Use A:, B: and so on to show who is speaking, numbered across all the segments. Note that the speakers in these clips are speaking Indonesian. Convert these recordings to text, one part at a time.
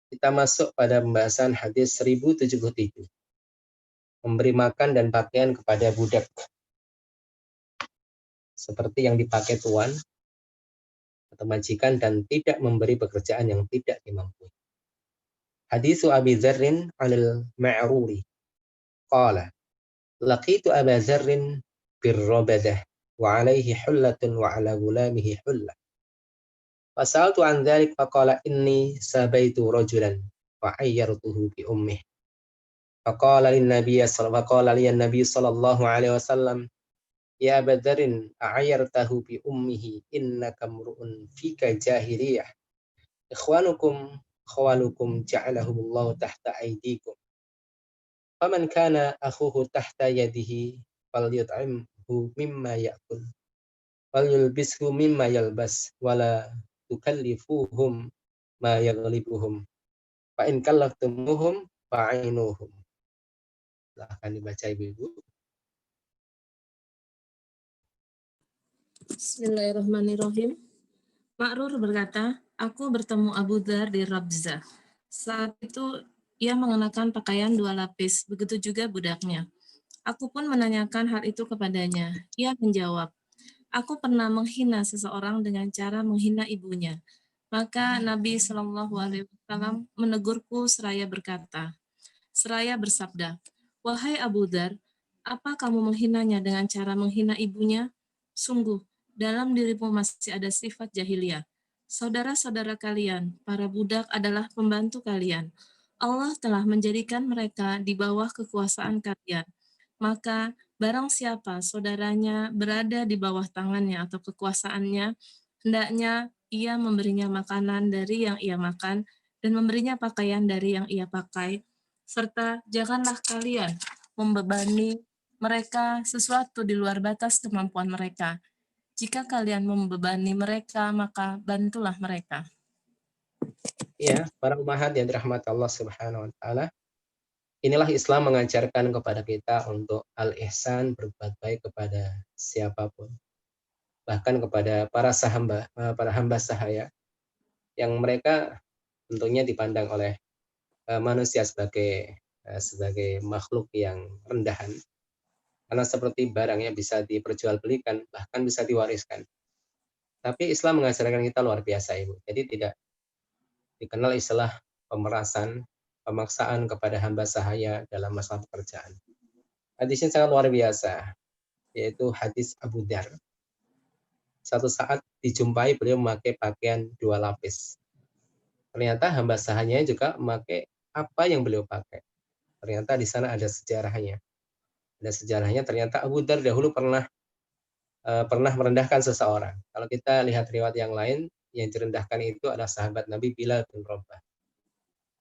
A: Kita masuk pada pembahasan hadis 1077. Memberi makan dan pakaian kepada budak seperti yang dipakai tuan atau majikan dan tidak memberi pekerjaan yang tidak dimampui. Hadis Abi Dzarrin al-Ma'ruri qala laqitu Aba Dzarrin birrabadah wa alaihi hullatun wa ala gulamihi hullah. Fasaltu an dzalik faqala inni sabaitu rajulan wa ayyartuhu bi ummih. Faqala lin nabiy sallallahu alaihi wasallam ya Aba Dzarrin a'ayyartahu bi ummihi innaka mru'un fika jahiliyah. Ikhwanukum khawalukum ja'alahumullahu tahta aydikum. Faman kana akhuhu tahta yadihi falyut'imhu mimma ya'kul walyulbishu mimma yalbas wala tukallifuhum ma yaghlibuhum fa in kallaftumuhum fa'inuhum. Silahkan dibaca Ibu-ibu.
B: Bismillahirrahmanirrahim. Ma'rur berkata, aku bertemu Abu Dzar di Rabzah. Saat itu ia mengenakan pakaian 2 lapis, begitu juga budaknya. Aku pun menanyakan hal itu kepadanya. Ia menjawab, aku pernah menghina seseorang dengan cara menghina ibunya. Maka Nabi Shallallahu Alaihi Wasallam menegurku seraya bersabda, wahai Abu Dzar, apa kamu menghinanya dengan cara menghina ibunya? Sungguh, dalam dirimu masih ada sifat jahiliyah. Saudara-saudara kalian, para budak adalah pembantu kalian. Allah telah menjadikan mereka di bawah kekuasaan kalian. Maka barang siapa saudaranya berada di bawah tangannya atau kekuasaannya, hendaknya ia memberinya makanan dari yang ia makan dan memberinya pakaian dari yang ia pakai, serta janganlah kalian membebani mereka sesuatu di luar batas kemampuan mereka. Jika kalian membebani mereka, maka bantulah mereka.
A: Ya, para umahat yang dirahmati Allah Subhanahu wa taala. Inilah Islam mengajarkan kepada kita untuk al-ihsan, berbuat baik kepada siapapun. Bahkan kepada para hamba sahaya yang mereka tentunya dipandang oleh manusia sebagai makhluk yang rendahan. Karena seperti barang yang bisa diperjualbelikan, bahkan bisa diwariskan. Tapi Islam mengajarkan kita luar biasa, Ibu. Jadi tidak dikenal istilah pemerasan, pemaksaan kepada hamba sahaya dalam masalah pekerjaan. Hadis ini sangat luar biasa, yaitu hadis Abu Dzar. Satu saat dijumpai beliau memakai pakaian 2 lapis. Ternyata hamba sahanya juga memakai apa yang beliau pakai. Ternyata di sana ada sejarahnya. Ada sejarahnya, ternyata Abu Dzar dahulu pernah merendahkan seseorang. Kalau kita lihat riwayat yang lain, yang direndahkan itu adalah sahabat Nabi Bilal bin Rabah.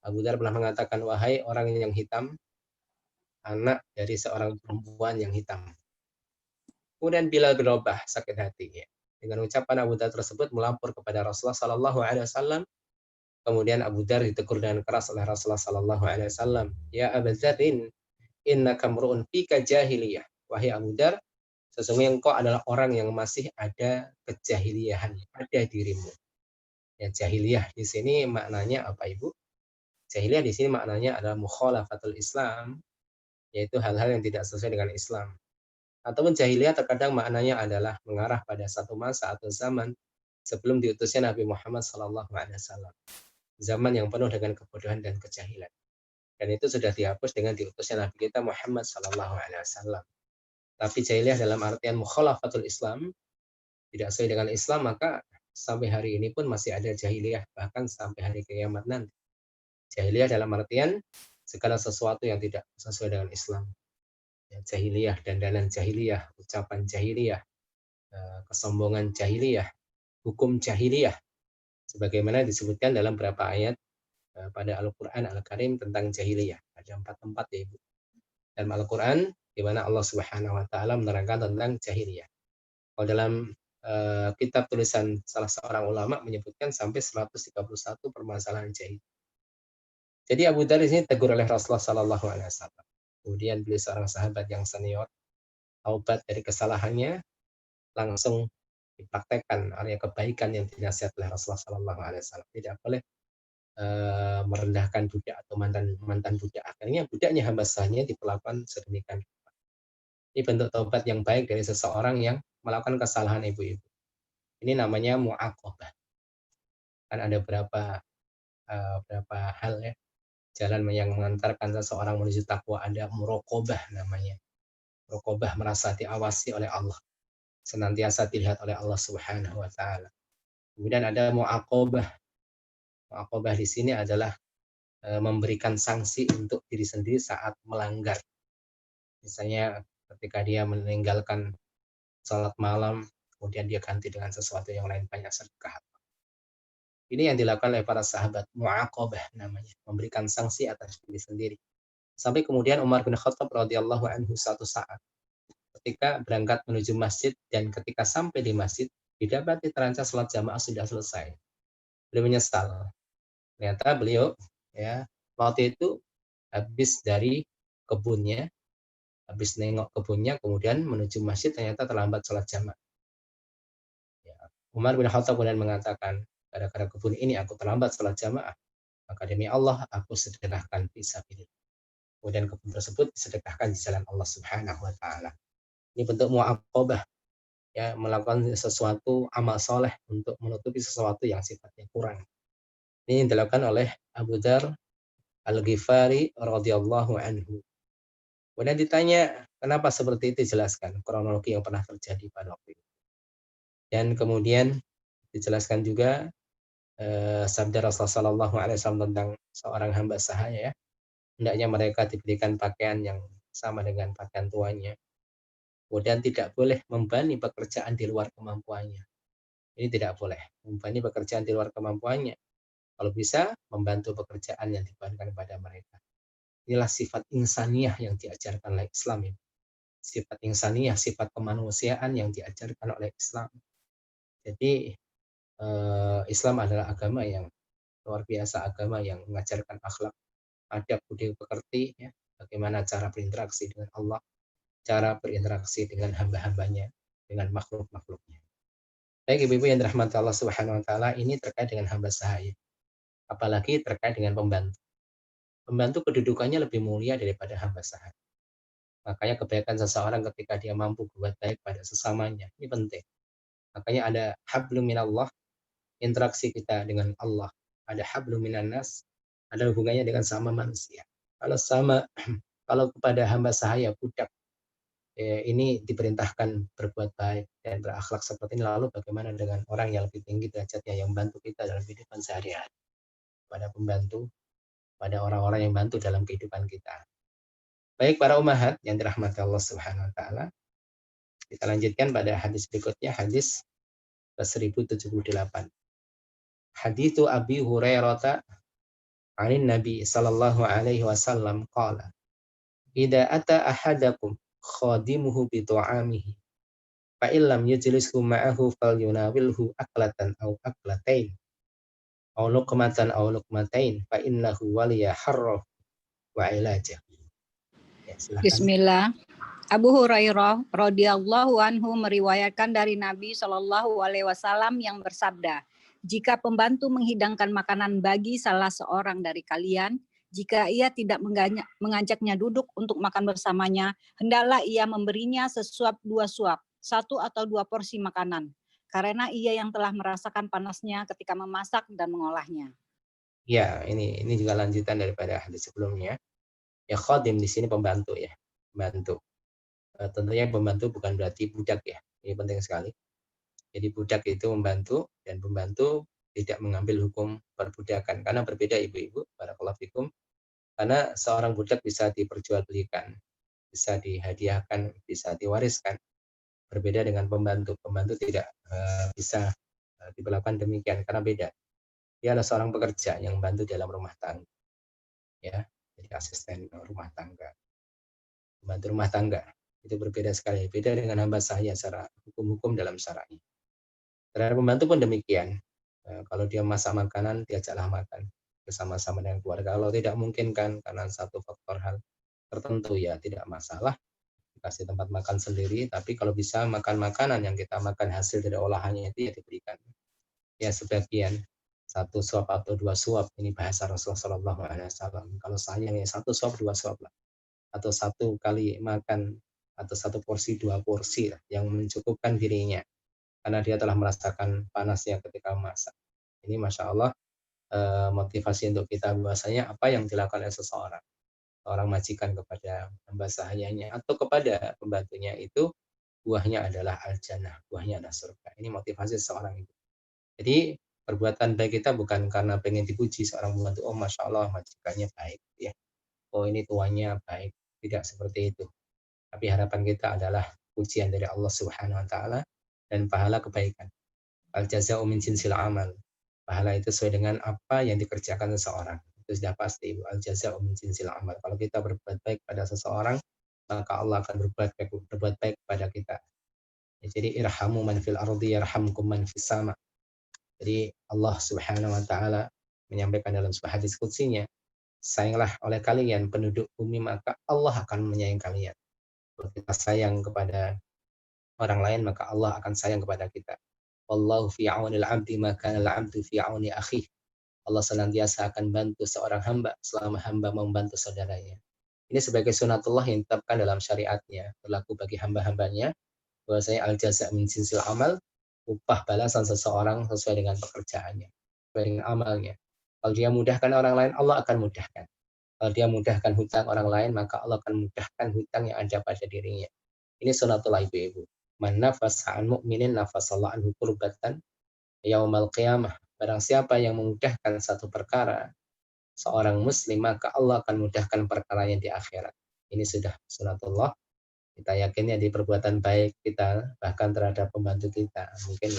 A: Abu Dzar pernah mengatakan, wahai orang yang hitam, anak dari seorang perempuan yang hitam. Kemudian Bilal bin Rabah sakit hati. Dengan ucapan Abu Dzar tersebut melapor kepada Rasulullah Sallallahu Alaihi Wasallam. Kemudian Abu Dzar ditegur dengan keras oleh Rasulullah Sallallahu Alaihi Wasallam. Ya Abu Dzar, innaka mru'un fika jahiliyah. Wahai Abu Dzar, sesungguhnya engkau adalah orang yang masih ada kejahiliahan pada dirimu. Ya, jahiliyah di sini maknanya apa, Ibu? Jahiliyah di sini maknanya adalah mukhalafatul Islam, yaitu hal-hal yang tidak sesuai dengan Islam. Ataupun jahiliyah terkadang maknanya adalah mengarah pada satu masa atau zaman sebelum diutusnya Nabi Muhammad SAW. Zaman yang penuh dengan kebodohan dan kejahilan. Dan itu sudah dihapus dengan diutusnya Nabi kita Muhammad SAW. Tapi jahiliyah dalam artian mukhalafatul Islam, tidak sesuai dengan Islam, maka sampai hari ini pun masih ada jahiliyah, bahkan sampai hari kiamat nanti. Jahiliyah dalam artian segala sesuatu yang tidak sesuai dengan Islam. Ya, jahiliyah, dandanan jahiliyah, ucapan jahiliyah, kesombongan jahiliyah, hukum jahiliyah, sebagaimana disebutkan dalam beberapa ayat pada Al-Quran Al-Karim tentang jahiliyah. Ada 4 tempat ya Ibu. Dalam Al-Quran, di mana Allah Subhanahu Wa Taala menerangkan tentang jahiliyah. Kalau dalam kitab tulisan salah seorang ulama menyebutkan sampai 131 permasalahan jahiliyah. Jadi Abu Dzar di sini tegur oleh Rasulullah Sallallahu Alaihi Wasallam. Kemudian beliau seorang sahabat yang senior, taubat dari kesalahannya, langsung dipraktekkan area kebaikan yang dinasihat oleh Rasulullah Sallallahu Alaihi Wasallam. Tidak boleh merendahkan budak atau mantan budak. Akhirnya budaknya hamba sahnya diperlakukan sedemikian. Ini bentuk taubat yang baik dari seseorang yang melakukan kesalahan ibu-ibu. Ini namanya mu'aqabah. Kan ada berapa hal ya, jalan yang mengantarkan seseorang menuju takwa. Ada muraqabah namanya. Muraqabah, merasa diawasi oleh Allah, senantiasa dilihat oleh Allah Subhanahu wa taala. Kemudian ada mu'aqabah. Mu'aqabah di sini adalah memberikan sanksi untuk diri sendiri saat melanggar. Misalnya ketika dia meninggalkan salat malam, kemudian dia ganti dengan sesuatu yang lain, banyak sedekah. Ini yang dilakukan oleh para sahabat, mu'aqabah namanya, memberikan sanksi atas diri sendiri. Sampai kemudian Umar bin Khattab radhiyallahu anhu suatu saat ketika berangkat menuju masjid dan ketika sampai di masjid didapati ternyata salat jamaah sudah selesai. Beliau menyesal. Ternyata beliau ya waktu itu habis dari kebunnya, habis nengok kebunnya, kemudian menuju masjid ternyata terlambat sholat jamaah. Ya. Umar bin Khattab kemudian mengatakan, gara-gara kebun ini aku terlambat sholat jamaah, maka demi Allah aku sedekahkan fisabilillah. Kemudian kebun tersebut disedekahkan di jalan Allah Subhanahu wa taala. Ini bentuk mu'aqabah, ya, melakukan sesuatu amal soleh untuk menutupi sesuatu yang sifatnya kurang. Ini yang dilakukan oleh Abu Dzar Al-Ghifari radhiyallahu anhu. Kemudian ditanya, kenapa seperti itu? Jelaskan kronologi yang pernah terjadi pada waktu itu. Dan kemudian dijelaskan juga sabda Rasulullah SAW tentang seorang hamba sahaya, ya. Hendaknya mereka diberikan pakaian yang sama dengan pakaian tuannya. Kemudian tidak boleh membani pekerjaan di luar kemampuannya. Ini tidak boleh membani pekerjaan di luar kemampuannya. Kalau bisa, membantu pekerjaan yang dibebankan kepada mereka. Inilah sifat insaniyah yang diajarkan oleh Islam. Sifat insaniyah, sifat kemanusiaan yang diajarkan oleh Islam. Jadi Islam adalah agama yang luar biasa, agama yang mengajarkan akhlak, adab, budi pekerti, ya, bagaimana cara berinteraksi dengan Allah, cara berinteraksi dengan hamba-hambanya, dengan makhluk-makhluknya. Baik ibu-ibu yang dirahmati Allah Subhanahu wa taala, ini terkait dengan hamba sahaya. Apalagi terkait dengan pembantu. Pembantu kedudukannya lebih mulia daripada hamba sahaya. Makanya kebaikan seseorang ketika dia mampu berbuat baik pada sesamanya, ini penting. Makanya ada hablum minallah, interaksi kita dengan Allah. Ada hablum minannas, ada hubungannya dengan sama manusia. Kalau kepada hamba sahaya, budak, ini diperintahkan berbuat baik dan berakhlak seperti ini, lalu bagaimana dengan orang yang lebih tinggi derajatnya yang membantu kita dalam kehidupan sehari-hari, pada pembantu, pada orang-orang yang bantu dalam kehidupan kita. Baik para ummahat yang dirahmati Allah Subhanahu wa taala, kita lanjutkan pada hadis berikutnya, hadis ke-1078. Haditsu Abi Hurairah 'anil Nabi sallallahu alaihi wasallam qala, "Idza ata ahadakum khadimuhu bi ta'amihi fa illam yajlishu ma'ahu falyunawilhu aklatan aw aklatain aw luqmatan aw luqmatain fa innahu waliya harra wa ilajah." Ya, silakan.
C: Bismillah. Abu Hurairah radhiyallahu anhu meriwayatkan dari Nabi Shallallahu alaihi wasallam yang bersabda, "Jika pembantu menghidangkan makanan bagi salah seorang dari kalian, jika ia tidak mengajaknya duduk untuk makan bersamanya, hendaklah ia memberinya sesuap dua suap, satu atau dua porsi makanan, karena ia yang telah merasakan panasnya ketika memasak dan mengolahnya."
A: Ya, ini juga lanjutan daripada hadis sebelumnya. Ya, khadim di sini pembantu, ya, pembantu. Tentunya pembantu bukan berarti budak, ya. Ini penting sekali. Jadi budak itu membantu, dan pembantu tidak mengambil hukum perbudakan, karena berbeda ibu-ibu, barakallahu fikum. Karena seorang budak bisa diperjualbelikan, bisa dihadiahkan, bisa diwariskan. Berbeda dengan pembantu. Pembantu tidak bisa diberlakukan demikian, karena beda. Dia adalah seorang pekerja yang membantu dalam rumah tangga. Ya, jadi asisten rumah tangga. Pembantu rumah tangga. Itu berbeda sekali. Beda dengan hamba sahaya secara hukum-hukum dalam syar'i. Terhadap pembantu pun demikian. Kalau dia masak makanan, diajaklah makan bersama-sama dengan keluarga. Kalau tidak mungkin kan karena satu faktor hal tertentu, ya tidak masalah. Dikasih tempat makan sendiri, tapi kalau bisa makan makanan yang kita makan hasil dari olahannya itu ya diberikan. Ya sebagian. 1 suap atau 2 suap, ini bahasa Rasulullah SAW. Kalau sayang ya 1 suap 2 suap lah, atau 1 kali makan, atau 1 porsi 2 porsi lah, yang mencukupkan dirinya karena dia telah merasakan panasnya ketika memasak. Ini masya Allah motivasi untuk kita bahwasanya apa yang dilakukan oleh seseorang, orang majikan kepada hamba sahayanya atau kepada pembantunya itu buahnya adalah al-jannah, buahnya adalah surga. Ini motivasi seseorang itu. Jadi perbuatan baik kita bukan karena pengen dipuji seorang pembantu, oh masya Allah majikannya baik, ya. Oh ini tuannya baik, tidak seperti itu. Tapi harapan kita adalah pujian dari Allah Subhanahu Wa Taala dan pahala kebaikan. Al jaza'u min jinsil amal. Pahala itu sesuai dengan apa yang dikerjakan seseorang. Itu sudah pasti. Al jaza'u min jinsil amal. Kalau kita berbuat baik pada seseorang, maka Allah akan berbuat baik kepada kita. Ya, jadi irhamu man fil ardi yarhamkum man fis sama. Jadi Allah Subhanahu wa taala menyampaikan dalam sebuah hadis qudsinya, sayanglah oleh kalian penduduk bumi maka Allah akan menyayangi kalian. Kalau kita sayang kepada orang lain maka Allah akan sayang kepada kita. Wallahu fi aunil 'abdi ma kana al-'abdu fi auni akhih. Allah senantiasa akan bantu seorang hamba selama hamba membantu saudaranya. Ini sebagai sunatullah yang ditetapkan dalam syariatnya, berlaku bagi hamba-hambanya, bahwasanya al-jaza' min jinsil amal, upah balasan seseorang sesuai dengan pekerjaannya, sesuai dengan amalnya. Kalau dia mudahkan orang lain, Allah akan mudahkan. Kalau dia mudahkan hutang orang lain, maka Allah akan mudahkan hutang yang ada pada dirinya. Ini sunatullah ibu-ibu. Man nafasa an mu'minin nafasallahu anhu kurbatan yaumal qiyamah. Barang siapa yang memudahkan satu perkara seorang muslim, maka Allah akan mudahkan perkaranya di akhirat. Ini sudah sunatullah. Kita yakinnya di perbuatan baik kita, bahkan terhadap pembantu kita. Mungkin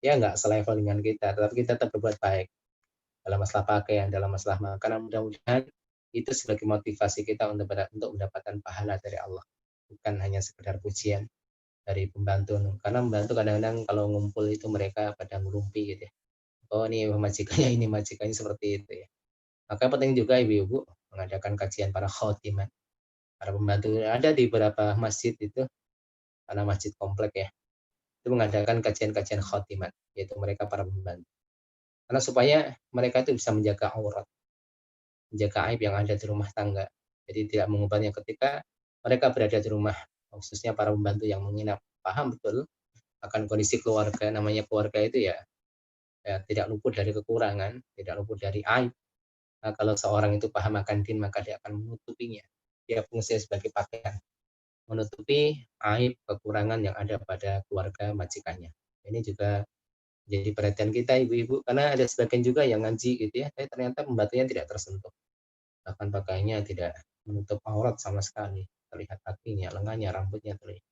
A: ya nggak selevel dengan kita, tetapi kita tetap berbuat baik. Dalam masalah pakaian, dalam masalah makanan, mudah-mudahan itu sebagai motivasi kita untuk mendapatkan pahala dari Allah. Bukan hanya sekedar pujian dari pembantu. Karena pembantu kadang-kadang kalau ngumpul itu mereka pada ngerumpi gitu ya. Oh ini majikannya seperti itu ya. Maka penting juga ibu-ibu mengadakan kajian para khotiman, para pembantu. Ada di beberapa masjid itu, karena masjid komplek ya, itu mengadakan kajian-kajian khotiman, yaitu mereka para pembantu. Karena supaya mereka itu bisa menjaga aurat, menjaga aib yang ada di rumah tangga. Jadi tidak mengubahnya ketika mereka berada di rumah, khususnya para pembantu yang menginap, paham betul akan kondisi keluarga. Namanya keluarga itu ya tidak luput dari kekurangan, tidak luput dari aib. Nah, kalau seorang itu paham akan din, maka dia akan menutupinya. Dia fungsinya sebagai pakaian, menutupi aib kekurangan yang ada pada keluarga majikannya. Ini juga jadi perhatian kita ibu-ibu, karena ada sebagian juga yang ngaji gitu ya, tapi ternyata pembantunya tidak tersentuh. Bahkan pakaiannya tidak menutup aurat sama sekali. Terlihat kakinya, lengannya, rambutnya terlihat.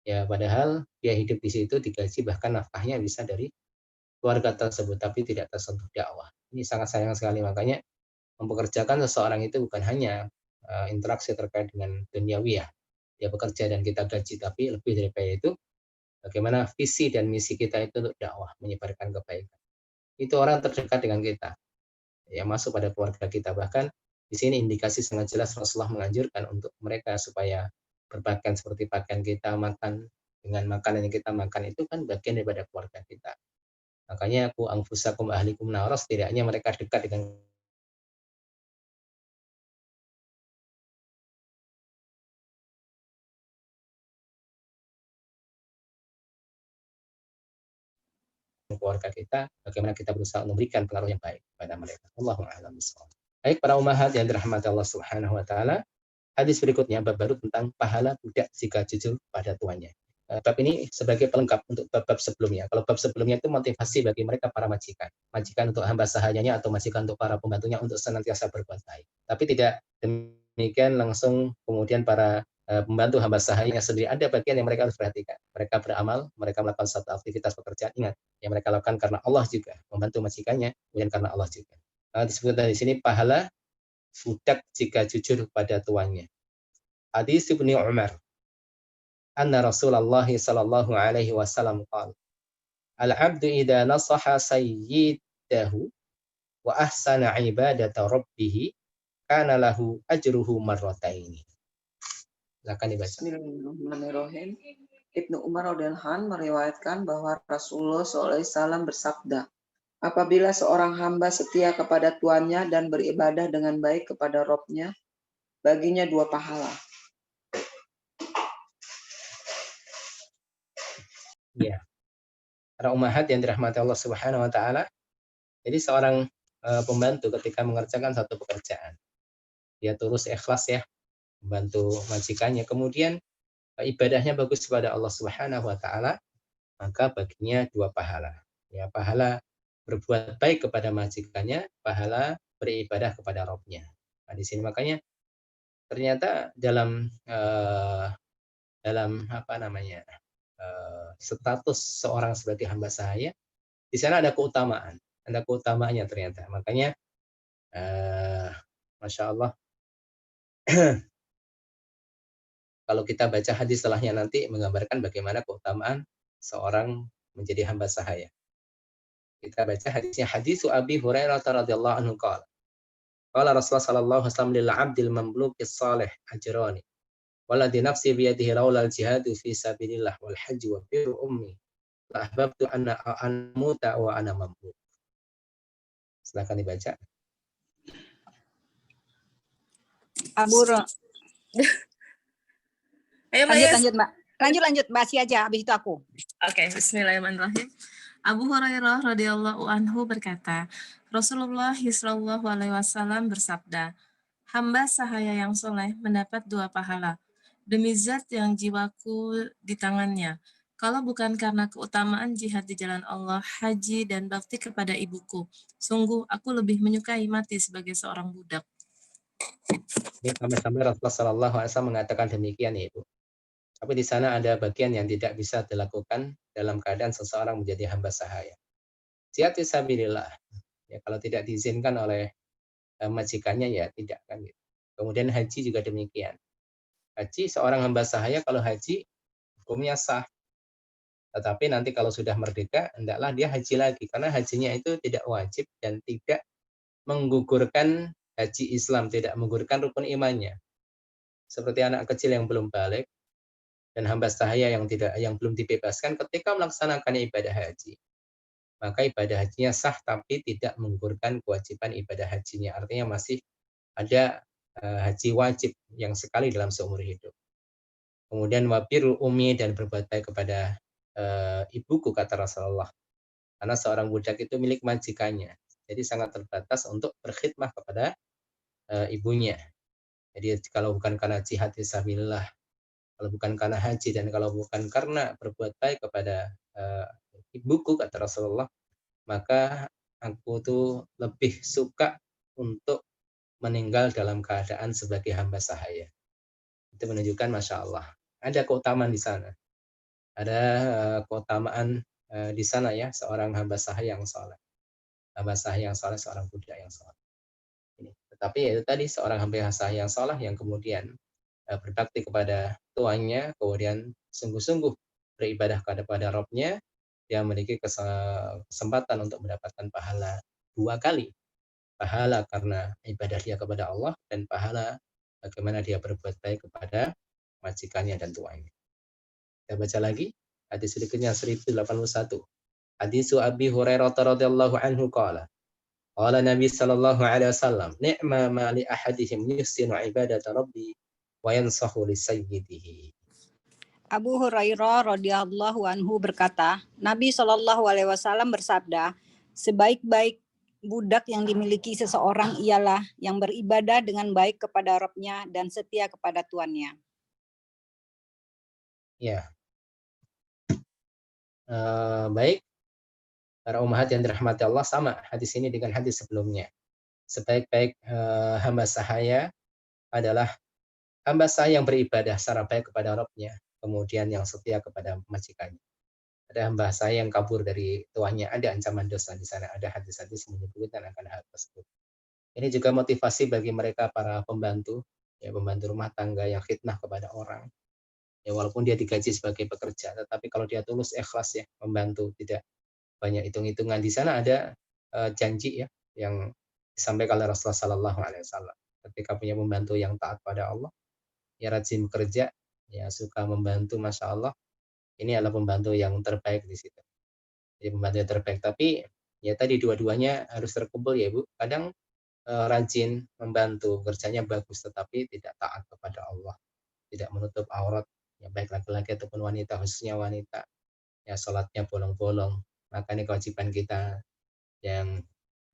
A: Ya padahal dia hidup di situ digaji, bahkan nafkahnya bisa dari keluarga tersebut, tapi tidak tersentuh dakwah. Ini sangat sayang sekali. Makanya mempekerjakan seseorang itu bukan hanya interaksi terkait dengan duniawiyah, dia bekerja dan kita gaji, tapi lebih daripada itu bagaimana visi dan misi kita itu untuk dakwah, menyebarkan kebaikan. Itu orang terdekat dengan kita, ya masuk pada keluarga kita. Bahkan di sini indikasi sangat jelas Rasulullah menganjurkan untuk mereka supaya berpakaian seperti pakaian kita, makan dengan makanan yang kita makan itu kan bagian daripada keluarga kita. Makanya aku anfusakum ahlikum nara, setidaknya mereka dekat dengan keluarga kita, bagaimana kita berusaha memberikan pengaruh yang baik kepada mereka. Allahu a'lam bishawab. Baik para ummahat yang dirahmati Allah Subhanahu wa taala, hadis berikutnya bab baru tentang pahala budak jika jujur pada tuannya. Bab ini sebagai pelengkap untuk bab-bab sebelumnya. Kalau bab sebelumnya itu motivasi bagi mereka para majikan. Majikan untuk hamba sahayanya atau majikan untuk para pembantunya untuk senantiasa berbuat baik. Tapi tidak demikian langsung kemudian para pembantu hamba sahayanya sendiri, ada bagian yang mereka harus perhatikan. Mereka beramal, mereka melakukan satu aktivitas pekerjaan, ingat, yang mereka lakukan karena Allah juga, membantu majikannya, kemudian karena Allah juga. Disebutkan di sini pahala budak jika jujur pada tuannya. Hadis Ibnu Umar, anna Rasulullah sallallahu alaihi wasallam qala, al-'abdu idza nasaha sayyidahu wa ahsana ibadata rabbih kana lahu ajruhu marrataini. Silakan dibaca.
D: Bismillahirrahmanirrahim. Ibnu Umar radhiyallahu anhu meriwayatkan bahwa Rasulullah SAW bersabda, Apabila seorang hamba setia kepada tuannya dan beribadah dengan baik kepada Robnya, baginya 2 pahala.
A: Ya, para ummahat yang dirahmati Allah Subhanahu wa taala. Jadi seorang pembantu ketika mengerjakan satu pekerjaan, dia tulus ikhlas ya, membantu majikannya, kemudian ibadahnya bagus kepada Allah Subhanahu wa taala, maka baginya 2 pahala. Ya, pahala berbuat baik kepada majikannya, pahala beribadah kepada Rabbnya. Nah, di sini makanya ternyata dalam apa namanya, status seorang sebagai hamba sahaya, di sana ada keutamaannya ternyata. Makanya Masya Allah, kalau kita baca hadis setelahnya nanti menggambarkan bagaimana keutamaan seorang menjadi hamba sahaya. Kita baca hadisnya, hadis Abi Hurairah radhiyallahu anhu qala. Qala Rasulullah sallallahu alaihi wasallam lil 'abdil mamluki salih ajrani. Walladhi nafsi biyadihi laula al-jihadu fi sabilillah wal hajj wa birru ummi. La ahbabtu an amuta wa ana mamluk. Silakan dibaca.
C: Abu Ro-
B: Ayo Mbak Yes.
C: lanjut Mbak. Lanjut Mbak Asia aja, habis itu aku.
B: Oke, bismillahirrahmanirrahim. Abu Hurairah radhiyallahu anhu berkata, Rasulullah sallallahu alaihi wasallam bersabda, hamba sahaya yang soleh mendapat 2 pahala, demi zat yang jiwaku di tangannya. Kalau bukan karena keutamaan jihad di jalan Allah, haji, dan bakti kepada ibuku, sungguh aku lebih menyukai mati sebagai seorang budak.
A: Ini sampai-sampai Rasulullah sallallahu alaihi wasallam mengatakan demikian ya Ibu. Tapi di sana ada bagian yang tidak bisa dilakukan dalam keadaan seseorang menjadi hamba sahaya. Jihad fisabilillah. Ya, kalau tidak diizinkan oleh majikannya ya tidak kan gitu. Kemudian haji juga demikian. Haji seorang hamba sahaya kalau haji hukumnya sah. Tetapi nanti kalau sudah merdeka hendaklah dia haji lagi karena hajinya itu tidak wajib dan tidak menggugurkan haji Islam, tidak menggugurkan rukun imannya. Seperti anak kecil yang belum balik dan hamba sahaya yang belum dibebaskan ketika melaksanakan ibadah haji. Maka ibadah hajinya sah tapi tidak menggugurkan kewajiban ibadah hajinya. Artinya masih ada haji wajib yang sekali dalam seumur hidup. Kemudian wabirul umi, dan berbuat baik kepada ibuku, kata Rasulullah. Karena seorang budak itu milik majikannya. Jadi sangat terbatas untuk berkhidmah kepada ibunya. Jadi kalau bukan karena jihad fisabilillah, kalau bukan karena haji, dan kalau bukan karena berbuat baik kepada ibuku, kata Rasulullah, maka aku tuh lebih suka untuk meninggal dalam keadaan sebagai hamba sahaya. Itu menunjukkan Masya Allah. Ada keutamaan di sana. Ada keutamaan di sana ya, seorang hamba sahaya yang soleh. Hamba sahaya yang soleh, seorang budak yang soleh. Tetapi itu tadi seorang hamba sahaya yang soleh yang kemudian berbakti kepada tuannya, kemudian sungguh-sungguh beribadah kepada Rabbnya, dia memiliki kesempatan untuk mendapatkan pahala 2 kali. Pahala karena ibadah dia kepada Allah dan pahala bagaimana dia berbuat baik kepada majikannya dan tuannya. Kita baca lagi hadis berikutnya 1081. Hadis Abi Hurairah radhiyallahu anhu qala. Qala Nabi sallallahu alaihi wasallam, "Ni'ma ma li ahadihim yusinu ibadata rabbi wa yansahu li sayyidihi."
C: Abu Hurairah radhiyallahu anhu berkata, Nabi Shallallahu alaihi wasallam bersabda, sebaik-baik budak yang dimiliki seseorang ialah yang beribadah dengan baik kepada Rabb-nya dan setia kepada tuannya.
A: Ya. Baik. Para ummahat yang dirahmati Allah, sama hadis ini dengan hadis sebelumnya. Sebaik-baik hamba sahaya adalah hamba sahaya yang beribadah secara baik kepada Rabb-nya, kemudian yang setia kepada majikannya. Ada hamba sahaya yang kabur dari tuannya, ada ancaman dosa di sana, ada hadis-hadis menyebutkan akan hal tersebut. Ini juga motivasi bagi mereka para pembantu, ya, pembantu rumah tangga yang khidmah kepada orang. Ya, walaupun dia digaji sebagai pekerja, tetapi kalau dia tulus ikhlas ya membantu, tidak banyak hitung-hitungan. Di sana ada janji ya yang disampaikan oleh Rasulullah Sallallahu Alaihi Wasallam. Ketika punya pembantu yang taat pada Allah, ya rajin bekerja, ya suka membantu, Masya Allah, ini adalah pembantu yang terbaik di situ. Jadi pembantu yang terbaik. Tapi Ya tadi dua-duanya harus terkumpul ya Bu. Kadang rajin membantu, kerjanya bagus tetapi tidak taat kepada Allah, tidak menutup aurat, ya baik laki-laki ataupun wanita, khususnya wanita, ya sholatnya bolong-bolong. Maka ini kewajiban kita yang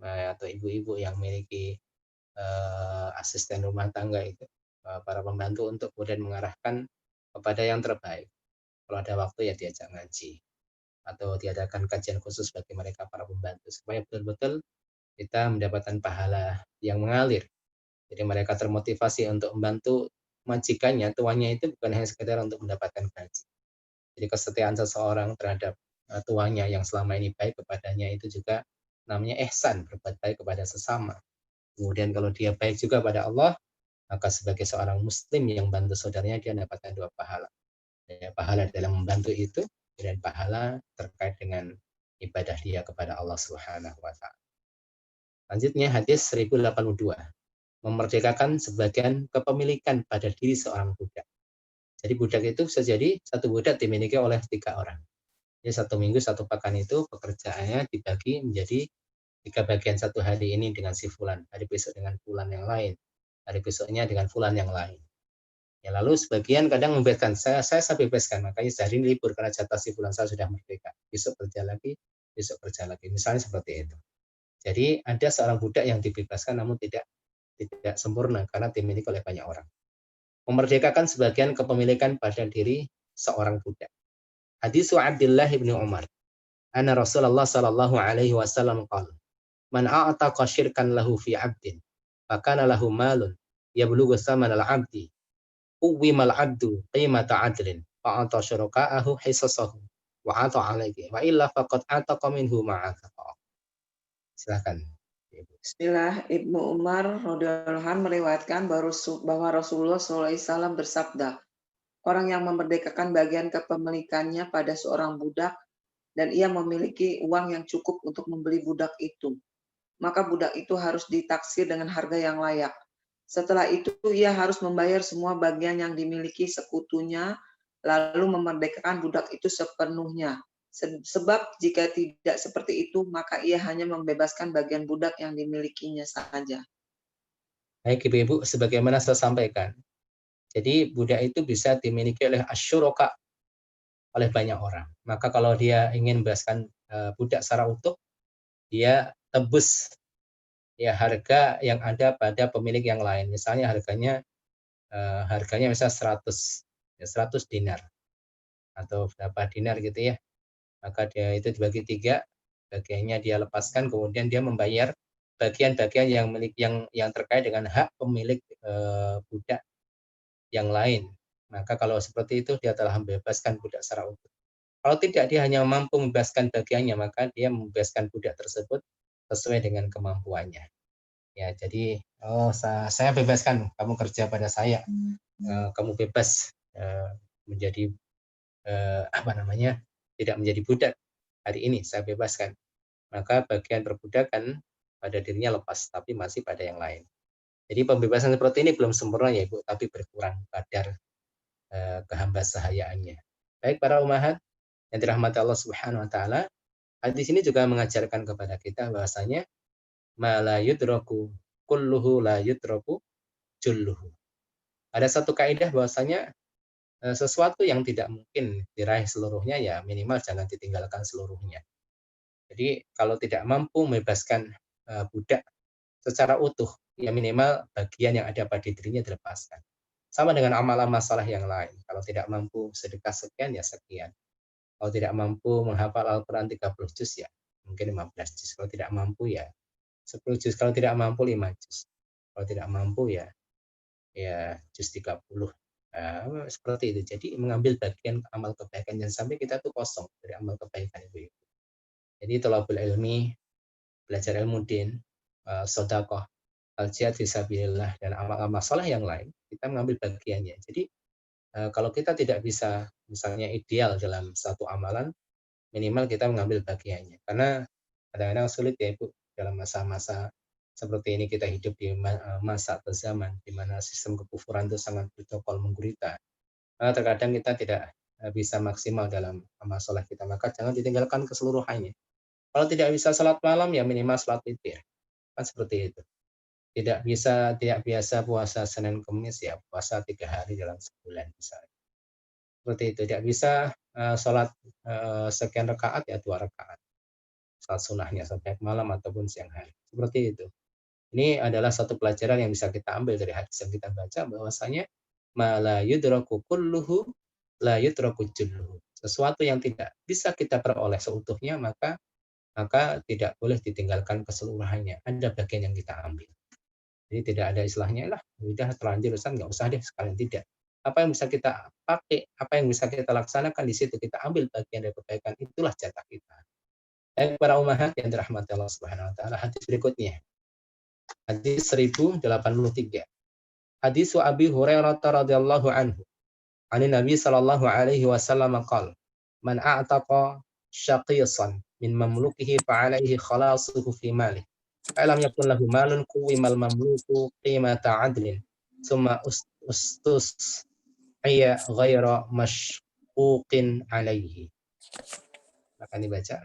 A: atau ibu-ibu yang memiliki asisten rumah tangga itu, para pembantu untuk kemudian mengarahkan kepada yang terbaik. Kalau ada waktu ya diajak ngaji atau diadakan kajian khusus bagi mereka para pembantu supaya betul-betul kita mendapatkan pahala yang mengalir. Jadi mereka termotivasi untuk membantu majikannya, tuannya itu bukan hanya sekedar untuk mendapatkan gaji. Jadi kesetiaan seseorang terhadap tuannya yang selama ini baik kepadanya itu juga namanya ihsan, berbuat baik kepada sesama. Kemudian kalau dia baik juga pada Allah, maka sebagai seorang muslim yang bantu saudaranya dia mendapatkan dua pahala. Ya, pahala dalam membantu itu dan pahala terkait dengan ibadah dia kepada Allah Subhanahu wa taala. Selanjutnya hadis 1082. Memerdekakan sebagian kepemilikan pada diri seorang budak. Jadi budak itu bisa jadi satu budak dimiliki oleh 3 orang. Jadi satu minggu satu pekan itu pekerjaannya dibagi menjadi 3 bagian, satu hari ini dengan si fulan, hari besok dengan fulan yang lain, hari besoknya dengan fulan yang lain. Ya lalu sebagian kadang membebaskan, saya bebaskan, makanya sehari ini libur karena jatah si fulan saya sudah merdeka. Besok kerja lagi, besok kerja lagi. Misalnya seperti itu. Jadi ada seorang budak yang dibebaskan namun tidak sempurna karena dimiliki oleh banyak orang. Memerdekakan sebagian kepemilikan pada diri seorang budak. Hadis Abdullah bin Umar. Anna Rasulullah sallallahu alaihi wasallam qala, "Man a'taqa syirkan lahu fi 'abdin, fakana lahu malun yablughu thaman al-'abdi, uwwimal 'abdu qimata 'adlin, fa'ata syuraka'ahu hisasahu wa 'ata 'alaihi, wa illa faqad 'ataqa minhu ma'ataqa." Silakan.
D: Bismillah, Ibnu Umar radhiyallahu anhu meriwayatkan bahwa Rasulullah SAW bersabda, orang yang memerdekakan bagian kepemilikannya pada seorang budak dan ia memiliki uang yang cukup untuk membeli budak itu, maka budak itu harus ditaksir dengan harga yang layak. Setelah itu ia harus membayar semua bagian yang dimiliki sekutunya, lalu memerdekakan budak itu sepenuhnya. Sebab jika tidak seperti itu, maka ia hanya membebaskan bagian budak yang dimilikinya saja.
A: Baik Ibu-ibu, sebagaimana saya sampaikan, jadi budak itu bisa dimiliki oleh asyuraka, oleh banyak orang. Maka kalau dia ingin membebaskan budak secara utuh, dia tebus ya harga yang ada pada pemilik yang lain. Misalnya harganya misalnya 100 dinar atau berapa dinar gitu ya. Maka dia itu dibagi 3, bagiannya dia lepaskan, kemudian dia membayar bagian-bagian yang terkait dengan hak pemilik budak yang lain. Maka kalau seperti itu dia telah membebaskan budak secara utuh. Kalau tidak, dia hanya mampu membebaskan bagiannya, maka dia membebaskan budak tersebut sesuai dengan kemampuannya. Ya, jadi saya bebaskan kamu kerja pada saya, kamu bebas menjadi tidak menjadi budak hari ini, saya bebaskan. Maka bagian perbudakan pada dirinya lepas, tapi masih pada yang lain. Jadi pembebasan seperti ini belum sempurna ya Ibu, tapi berkurang kadar kehambasahayaannya. Baik para umahat yang dirahmati Allah Subhanahu wa taala, hadis ini juga mengajarkan kepada kita bahwasanya ma la yudraku kulluhu la yudraku julluhu. Ada satu kaidah bahwasanya sesuatu yang tidak mungkin diraih seluruhnya ya minimal jangan ditinggalkan seluruhnya. Jadi kalau tidak mampu membebaskan budak secara utuh, ya minimal bagian yang ada pada dirinya dilepaskan. Sama dengan amal-amal saleh yang lain. Kalau tidak mampu sedekah sekian ya sekian. Kalau tidak mampu menghafal Al-Quran 30 juz ya mungkin 15 juz. Kalau tidak mampu ya 10 juz. Kalau tidak mampu 5 juz. Kalau tidak mampu ya juz 30. Seperti itu. Jadi mengambil bagian amal kebaikan jangan sampai kita tuh kosong dari amal kebaikan itu. Jadi thalabul ilmi, belajar ilmu din, sedekah, al-jihad fisabilillah dan amal-amal saleh yang lain, kita mengambil bagiannya. Jadi kalau kita tidak bisa misalnya ideal dalam satu amalan, minimal kita mengambil bagiannya. Karena kadang-kadang sulit ya Ibu dalam masa-masa seperti ini kita hidup di masa atau zaman di mana sistem kekufuran itu sangat bercokol menggurita. Karena terkadang kita tidak bisa maksimal dalam amal soleh kita, maka jangan ditinggalkan keseluruhannya. Kalau tidak bisa sholat malam, ya minimal sholat witir. Kan seperti itu. Tidak biasa puasa Senin Kamis, ya puasa 3 hari dalam sebulan misalnya. Seperti itu. Tidak bisa sholat sekian rakaat, ya 2 rakaat. Sholat sunnahnya sampai malam ataupun siang hari. Seperti itu. Ini adalah satu pelajaran yang bisa kita ambil dari hadis yang kita baca, bahwasanya ma la yudraku kulluhu la yudraku julluhu. Sesuatu yang tidak bisa kita peroleh seutuhnya, maka tidak boleh ditinggalkan keseluruhannya. Ada bagian yang kita ambil. Jadi tidak ada istilahnya lah, udah terlanjur Ustaz, nggak usah deh sekalian, tidak. Apa yang bisa kita pakai, apa yang bisa kita laksanakan, di situ kita ambil bagian dari kebaikan, itulah jatah kita. Baik para ummahat yang dirahmati Allah Subhanahu wa taala, hadis berikutnya. Hadis 1083. Hadis Abi Hurairah radhiyallahu anhu. Ani Nabi sallallahu alaihi wasallam qala, "Man a'taqa syaqisan min mamlukihi fa alaihi khalasuhu fi malih. Fa lam yakun lahu malun quwimal mamluku qimata 'adlin. Summa ustus ayya ghaira mashquqin alaihi." Akan dibaca.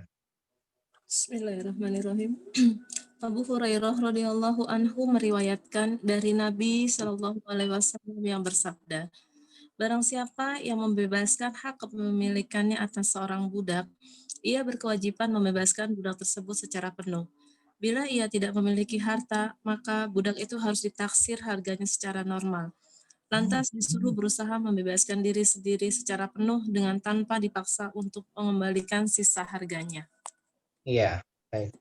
B: Bismillahirrahmanirrahim. Abu Hurairah radhiyallahu anhu meriwayatkan dari Nabi Shallallahu alaihi wasallam yang bersabda, barang siapa yang membebaskan hak kepemilikannya atas seorang budak, ia berkewajiban membebaskan budak tersebut secara penuh. Bila ia tidak memiliki harta, maka budak itu harus ditaksir harganya secara normal. Lantas disuruh berusaha membebaskan diri sendiri secara penuh dengan tanpa dipaksa untuk mengembalikan sisa harganya.
A: Iya, baik.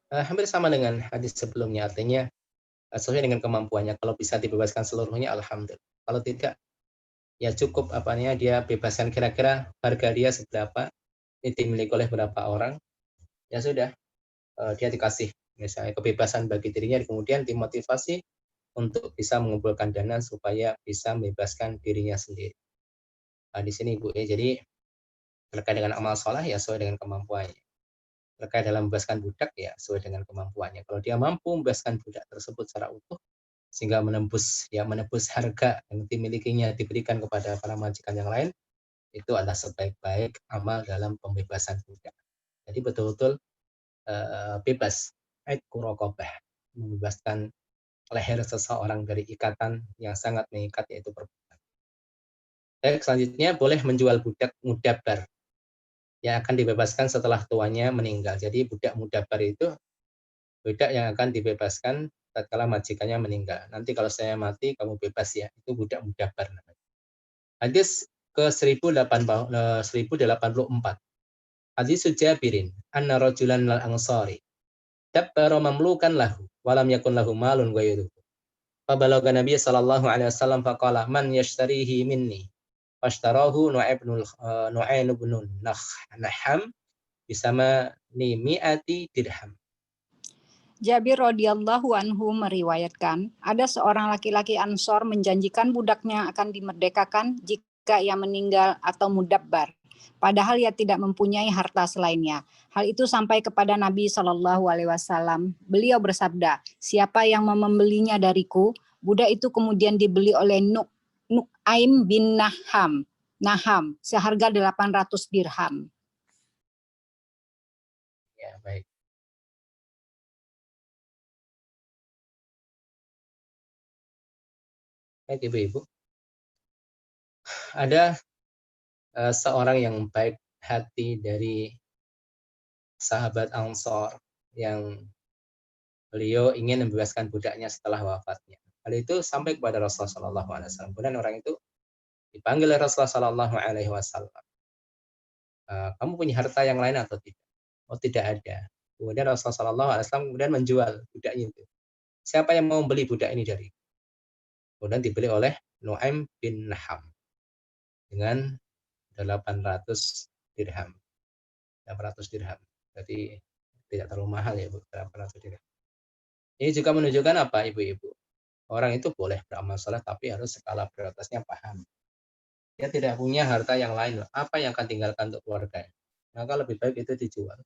A: Hampir sama dengan hadis sebelumnya, artinya sesuai dengan kemampuannya. Kalau bisa dibebaskan seluruhnya, alhamdulillah. Kalau tidak, ya cukup dia bebaskan kira-kira harga dia seberapa, ini dimiliki oleh berapa orang, ya sudah, dia dikasih misalnya kebebasan bagi dirinya, kemudian dimotivasi untuk bisa mengumpulkan dana supaya bisa membebaskan dirinya sendiri. Di sini Ibu, jadi terkait dengan amal soleh ya sesuai dengan kemampuannya. Terkait dalam membebaskan budak ya sesuai dengan kemampuannya. Kalau dia mampu membebaskan budak tersebut secara utuh sehingga menebus harga yang dimilikinya diberikan kepada para majikan yang lain, itu adalah sebaik-baik amal dalam pembebasan budak. Jadi betul-betul bebas, aitqu raqabah, membebaskan leher seseorang dari ikatan yang sangat mengikat, yaitu perbudakan. Baik, selanjutnya boleh menjual budak mudabbar yang akan dibebaskan setelah tuannya meninggal. Jadi budak mudabbar itu budak yang akan dibebaskan tatkala majikannya meninggal. Nanti kalau saya mati kamu bebas ya. Itu budak mudabbar namanya. Hadis ke 1084. Hadis Jabirin anna rajulan lal ansari dabbara mamlukan lahu walam yakun lahu malun ghairuhu. Fabalaga Nabi sallallahu alaihi wasallam faqala man yashtarihi minni. Fashtarahu Nu'ain ibn Naham bisama mi'ati dirham.
C: Jabir radhiyallahu anhu meriwayatkan, ada seorang laki-laki Ansor menjanjikan budaknya akan dimerdekakan jika ia meninggal atau mudabbar, padahal ia tidak mempunyai harta selainnya. Hal itu sampai kepada Nabi Shallallahu alaihi wasallam. Beliau bersabda, siapa yang membelinya dariku? Budak itu kemudian dibeli oleh Nu'aim bin Naham seharga 800 dirham.
A: Ya, baik. Baik Ibu-ibu. Ada seorang yang baik hati dari sahabat Ansor yang beliau ingin membebaskan budaknya setelah wafatnya. Hal itu sampai kepada Rasulullah SAW. Kemudian orang itu dipanggil oleh Rasulullah SAW. Kamu punya harta yang lain atau tidak? Oh, tidak ada. Kemudian Rasulullah SAW kemudian menjual budaknya itu. Siapa yang mau beli budak ini dari? Kemudian dibeli oleh Nu'aim bin Naham dengan 800 dirham. 800 dirham. Jadi tidak terlalu mahal ya, Bu, 800 dirham. Ini juga menunjukkan apa, Ibu-ibu? Orang itu boleh beramal saleh tapi harus skala prioritasnya paham. Dia tidak punya harta yang lain, apa yang akan tinggalkan untuk keluarga? Maka lebih baik itu dijual.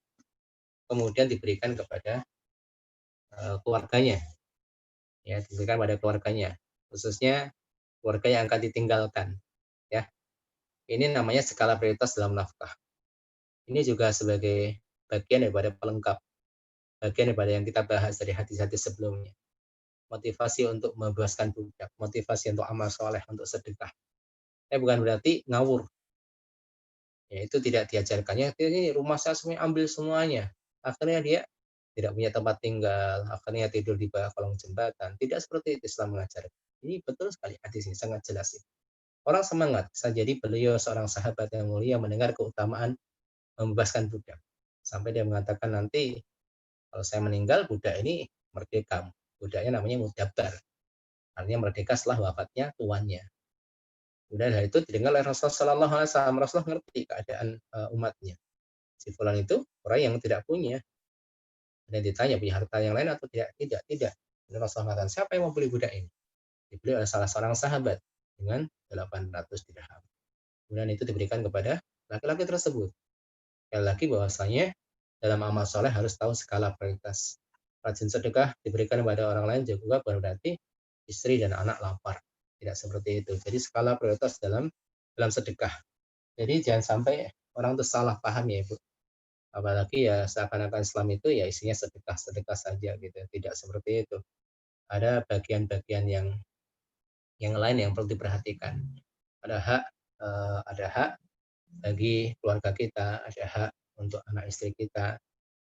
A: Kemudian diberikan kepada keluarganya. Ya, diberikan pada keluarganya. Khususnya keluarga yang akan ditinggalkan. Ya. Ini namanya skala prioritas dalam nafkah. Ini juga sebagai bagian daripada pelengkap, bagian daripada yang kita bahas dari hadis-hadis sebelumnya. Motivasi untuk membebaskan budak, motivasi untuk amal soleh, untuk sedekah. Bukan berarti ngawur. Ya, itu tidak diajarkannya. Ini rumah saya semuanya, ambil semuanya. Akhirnya dia tidak punya tempat tinggal, akhirnya tidur di bawah kolong jembatan. Tidak seperti itu Islam mengajarkan. Ini betul sekali hadis ini, sangat jelas. Orang semangat, bisa jadi beliau seorang sahabat yang mulia mendengar keutamaan membebaskan budak. Sampai dia mengatakan nanti kalau saya meninggal, budak ini merdeka. Budaknya namanya mudabbar. Artinya merdeka setelah wafatnya tuannya. Kemudian hal itu didengar oleh Rasulullah SAW. Rasulullah ngerti keadaan umatnya. Si fulan itu orang yang tidak punya. Dan ditanya punya harta yang lain atau tidak? Tidak. Dan Rasulullah mengatakan, siapa yang mau beli budak ini? Dibeli oleh salah seorang sahabat dengan 800 dirham. Kemudian itu diberikan kepada laki-laki tersebut. Sekali lagi bahwasanya dalam amal soleh harus tahu skala prioritas. Rajin sedekah diberikan kepada orang lain juga berarti istri dan anak lapar. Tidak seperti itu. Jadi skala prioritas dalam sedekah. Jadi jangan sampai orang itu salah paham ya Ibu. Apalagi ya seakan-akan Islam itu ya isinya sedekah saja gitu. Tidak seperti itu. Ada bagian-bagian yang lain yang perlu diperhatikan. Ada hak bagi keluarga kita, ada hak untuk anak istri kita.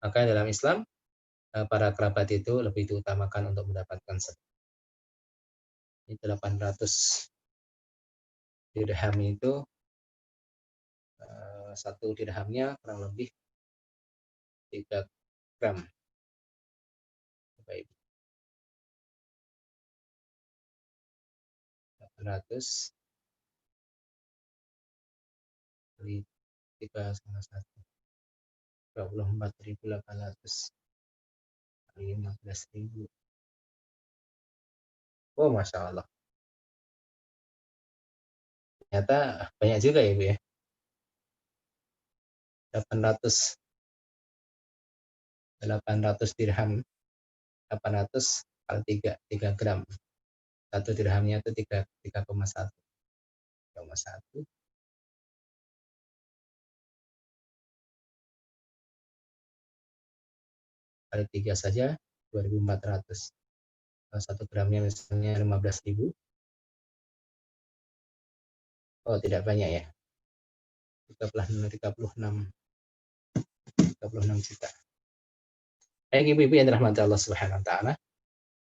A: Maka dalam Islam para kerabat itu lebih diutamakan untuk mendapatkan sedekah. Ini 800 dirham itu satu dirhamnya kurang lebih 3 gram. Baik. 800 kali 3 sama 1. 24.800 kali 15.000. Oh, Masya Allah. Ternyata banyak juga ya Bu ya. 800 dirham. 800 kali 3 gram. Satu dirhamnya itu 3,1. 3,1 kali 3 saja 2.400. Kalau 1 gramnya misalnya 15.000. Oh, tidak banyak ya. 36 juta. Baik Ibu-ibu yang dirahmati Allah Subhanahu wa taala.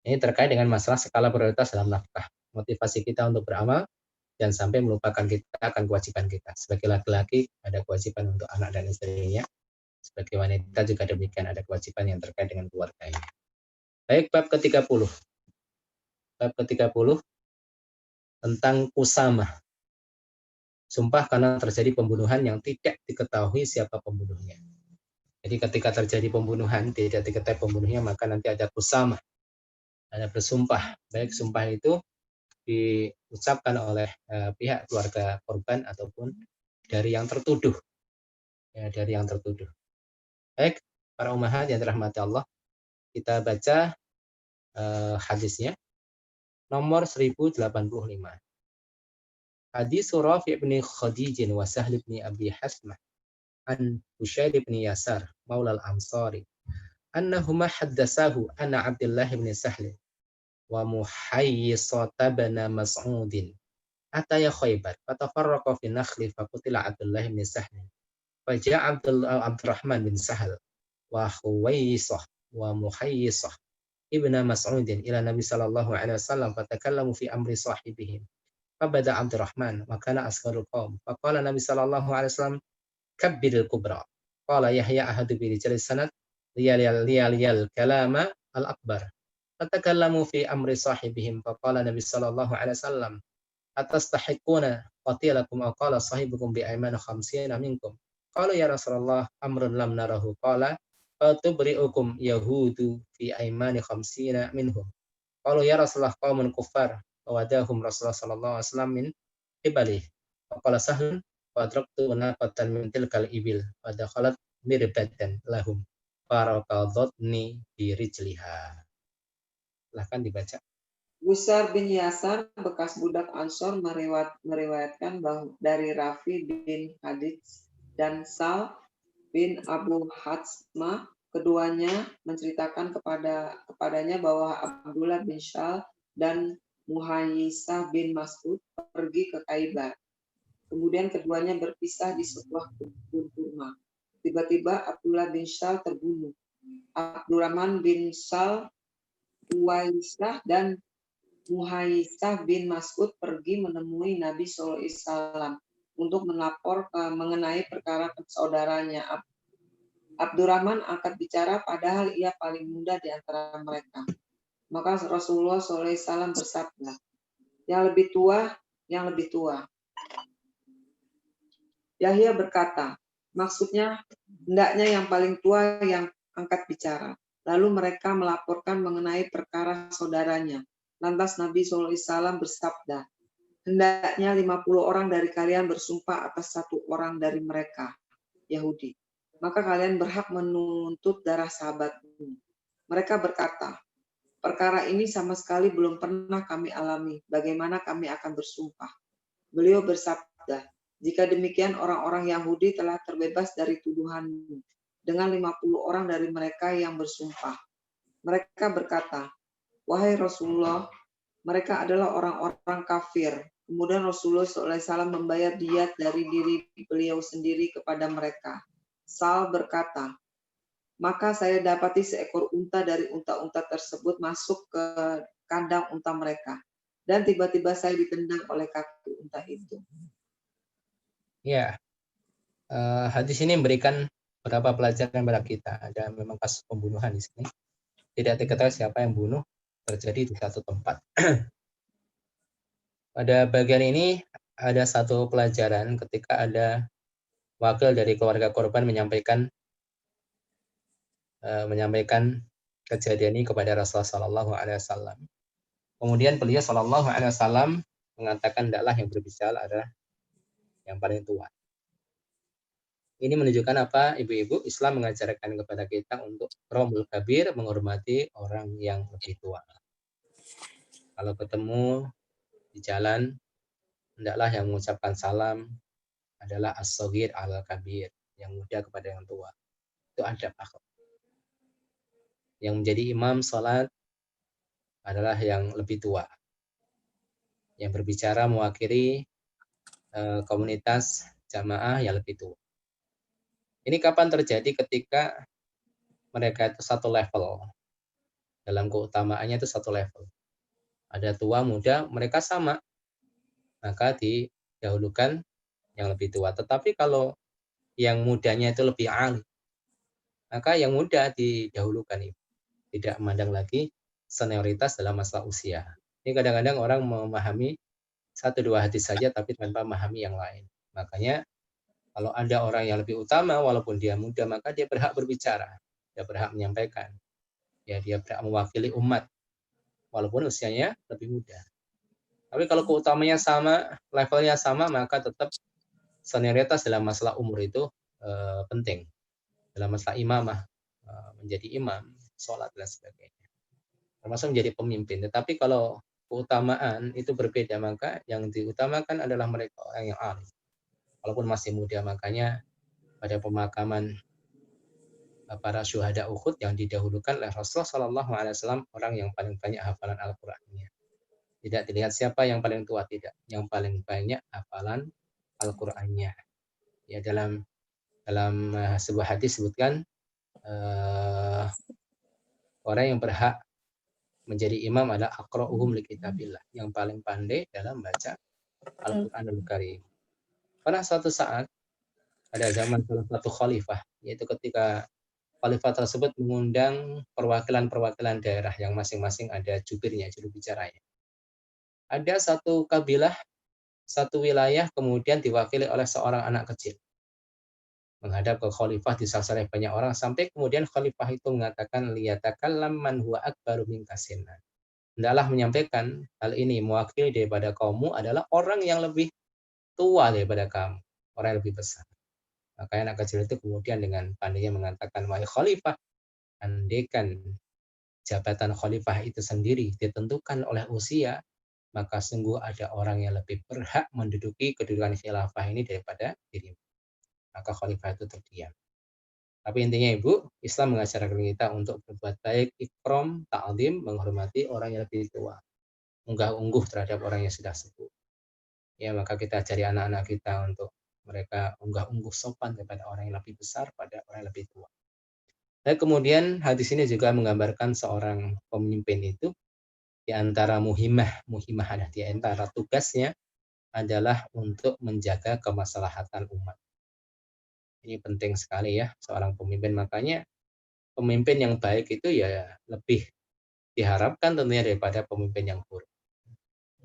A: Ini terkait dengan masalah skala prioritas dalam nafkah. Motivasi kita untuk beramal dan sampai melupakan kita akan kewajiban kita. Sebagai laki-laki ada kewajiban untuk anak dan istrinya. Sebagai wanita juga demikian, ada kewajiban yang terkait dengan keluarganya. Baik, bab ke-30. Bab ke-30 tentang kusama. Sumpah karena terjadi pembunuhan yang tidak diketahui siapa pembunuhnya. Jadi ketika terjadi pembunuhan, tidak diketahui pembunuhnya, maka nanti ada kusama. Ada bersumpah. Baik sumpah itu diucapkan oleh pihak keluarga korban ataupun dari yang tertuduh. Ya, dari yang tertuduh. Baik, para ummahat yang dirahmati Allah, kita baca hadisnya. Nomor 1085. Hadis Rafi' bin Khadij wa Sahl bin Abi Hasmah an Bushair bin Yasar maula al-Ansari annahuma haddatsahu anna Abdullah bin Sahl wa Muhayyisata bin Mas'ud ataya Khaybar fatafarraqa fi nakhli faqutila Abdullah bin Sahl faja'a Abdurrahman bin Sahl wa Khuwaisah wa Muhayyisah ibn Mas'ud ila Nabi sallallahu alaihi wasallam fatakallamu fi amri sahibihim fabada Abdurrahman wa kana asgharul qaum faqala Nabi sallallahu alaihi wasallam kabbiril kubra qala Yahya ahadu bi rijal sanad liyal kalama al akbar fatakallamu fi amri sahibihim faqala Nabi sallallahu alaihi wasallam atastahiquna qatilakum aw qala sahibukum bi ayman 50 minkum qalu ya Rasulullah amrun lam narahu qala fatubri'ukum yahudu fi aymani 50 minhum qalu ya Rasulullah qaumun kuffar wadahum Rasulullah sallallahu alaihi wasallam min qibali faqala Sahlun fadraktu naqatan min tilkal ibil wa dakhalat mirbatan lahum farakadhatni bi rijliha. Silahkan dibaca.
D: Busar bin Yasar bekas budak Ansor meriwayatkan bahwa dari Rafi bin Hadits dan Sal bin Abu Hatsma. Keduanya menceritakan kepadanya bahwa Abdullah bin Syal dan Muhayyisah bin Mas'ud pergi ke Khaybar. Kemudian keduanya berpisah di sebuah kebun kurma. Tiba-tiba Abdullah bin Syal terbunuh. Abdurrahman bin Syal, Uwaisah, dan Muhayyisah bin Mas'ud pergi menemui Nabi SAW untuk melapor mengenai perkara saudaranya. Abdurrahman angkat bicara padahal ia paling muda di antara mereka. Maka Rasulullah SAW bersabda, yang lebih tua. Yahya berkata, maksudnya hendaknya yang paling tua yang angkat bicara. Lalu mereka melaporkan mengenai perkara saudaranya. Lantas Nabi SAW bersabda, hendaknya 50 orang dari kalian bersumpah atas satu orang dari mereka, Yahudi. Maka kalian berhak menuntut darah sahabatmu. Mereka berkata, perkara ini sama sekali belum pernah kami alami. Bagaimana kami akan bersumpah? Beliau bersabda, jika demikian orang-orang Yahudi telah terbebas dari tuduhanmu dengan 50 orang dari mereka yang bersumpah. Mereka berkata, wahai Rasulullah, mereka adalah orang-orang kafir. Kemudian Rasulullah SAW membayar diat dari diri beliau sendiri kepada mereka. Sal berkata, maka saya dapati seekor unta dari unta-unta tersebut masuk ke kandang unta mereka. Dan tiba-tiba saya ditendang oleh kaki unta itu.
A: Ya, hadis ini memberikan beberapa pelajaran kepada kita. Ada memang kasus pembunuhan di sini. Tidak diketahui siapa yang bunuh, terjadi di satu tempat. Pada bagian ini ada satu pelajaran ketika ada wakil dari keluarga korban menyampaikan kejadian ini kepada Rasulullah SAW. Kemudian beliau SAW mengatakan hendaklah yang berbicara adalah yang paling tua. Ini menunjukkan apa, ibu-ibu, Islam mengajarkan kepada kita untuk romul kabir, menghormati orang yang lebih tua. Kalau ketemu di jalan, hendaklah yang mengucapkan salam adalah as-saghir al-kabir, yang muda kepada yang tua. Itu adab akhlak. Yang menjadi imam salat adalah yang lebih tua. Yang berbicara mewakili komunitas jamaah yang lebih tua. Ini kapan terjadi? Ketika mereka itu satu level. Dalam keutamaannya itu satu level. Ada tua, muda, mereka sama. Maka didahulukan yang lebih tua. Tetapi kalau yang mudanya itu lebih alim, maka yang muda didahulukan. Tidak memandang lagi senioritas dalam masalah usia. Ini kadang-kadang orang memahami satu dua hadis saja tapi tanpa memahami yang lain. Makanya kalau ada orang yang lebih utama walaupun dia muda, maka dia berhak berbicara, dia berhak menyampaikan. Ya, dia berhak mewakili umat walaupun usianya lebih muda. Tapi kalau keutamanya sama, levelnya sama, maka tetap senioritas dalam masalah umur itu penting. Dalam masalah imamah, menjadi imam, sholat dan sebagainya. Termasuk menjadi pemimpin. Tetapi kalau keutamaan itu berbeda, maka yang diutamakan adalah mereka orang yang alim. Walaupun masih muda, makanya pada pemakaman para syuhada Uhud yang didahulukan oleh Rasulullah SAW orang yang paling banyak hafalan Al-Qur'annya. Tidak dilihat siapa yang paling tua, tidak. Yang paling banyak hafalan Al-Qur'annya. Ya, dalam sebuah hadis disebutkan orang yang berhak menjadi imam adalah aqra'uhum li kitabillah, yang paling pandai dalam baca Al-Qur'anul Karim. Pada suatu saat pada zaman salah satu khalifah, yaitu ketika khalifah tersebut mengundang perwakilan-perwakilan daerah yang masing-masing ada jubirnya, juru bicaranya. Ada satu kabilah, satu wilayah kemudian diwakili oleh seorang anak kecil. Menghadap ke khalifah disaksikan banyak orang sampai kemudian khalifah itu mengatakan liyatakallam man huwa akbaru minka sinnan. Hendaklah menyampaikan hal ini, mewakili daripada kaummu adalah orang yang lebih tua daripada kamu, orang yang lebih besar. Maka anak kecil itu kemudian dengan pandainya mengatakan, wahai khalifah, andaikan jabatan khalifah itu sendiri ditentukan oleh usia, maka sungguh ada orang yang lebih berhak menduduki kedudukan khilafah ini daripada dirimu. Maka khalifah itu terdiam. Tapi intinya Ibu, Islam mengajarkan kita untuk berbuat baik, ikram, ta'zim, menghormati orang yang lebih tua, unggah-ungguh terhadap orang yang sudah sepuh. Ya, maka kita ajari anak-anak kita untuk mereka unggah-ungguh sopan kepada orang yang lebih besar, pada orang yang lebih tua. Dan kemudian hadis ini juga menggambarkan seorang pemimpin itu di antara muhimah ada di antara tugasnya adalah untuk menjaga kemaslahatan umat. Ini penting sekali ya seorang pemimpin, makanya pemimpin yang baik itu ya lebih diharapkan tentunya daripada pemimpin yang buruk.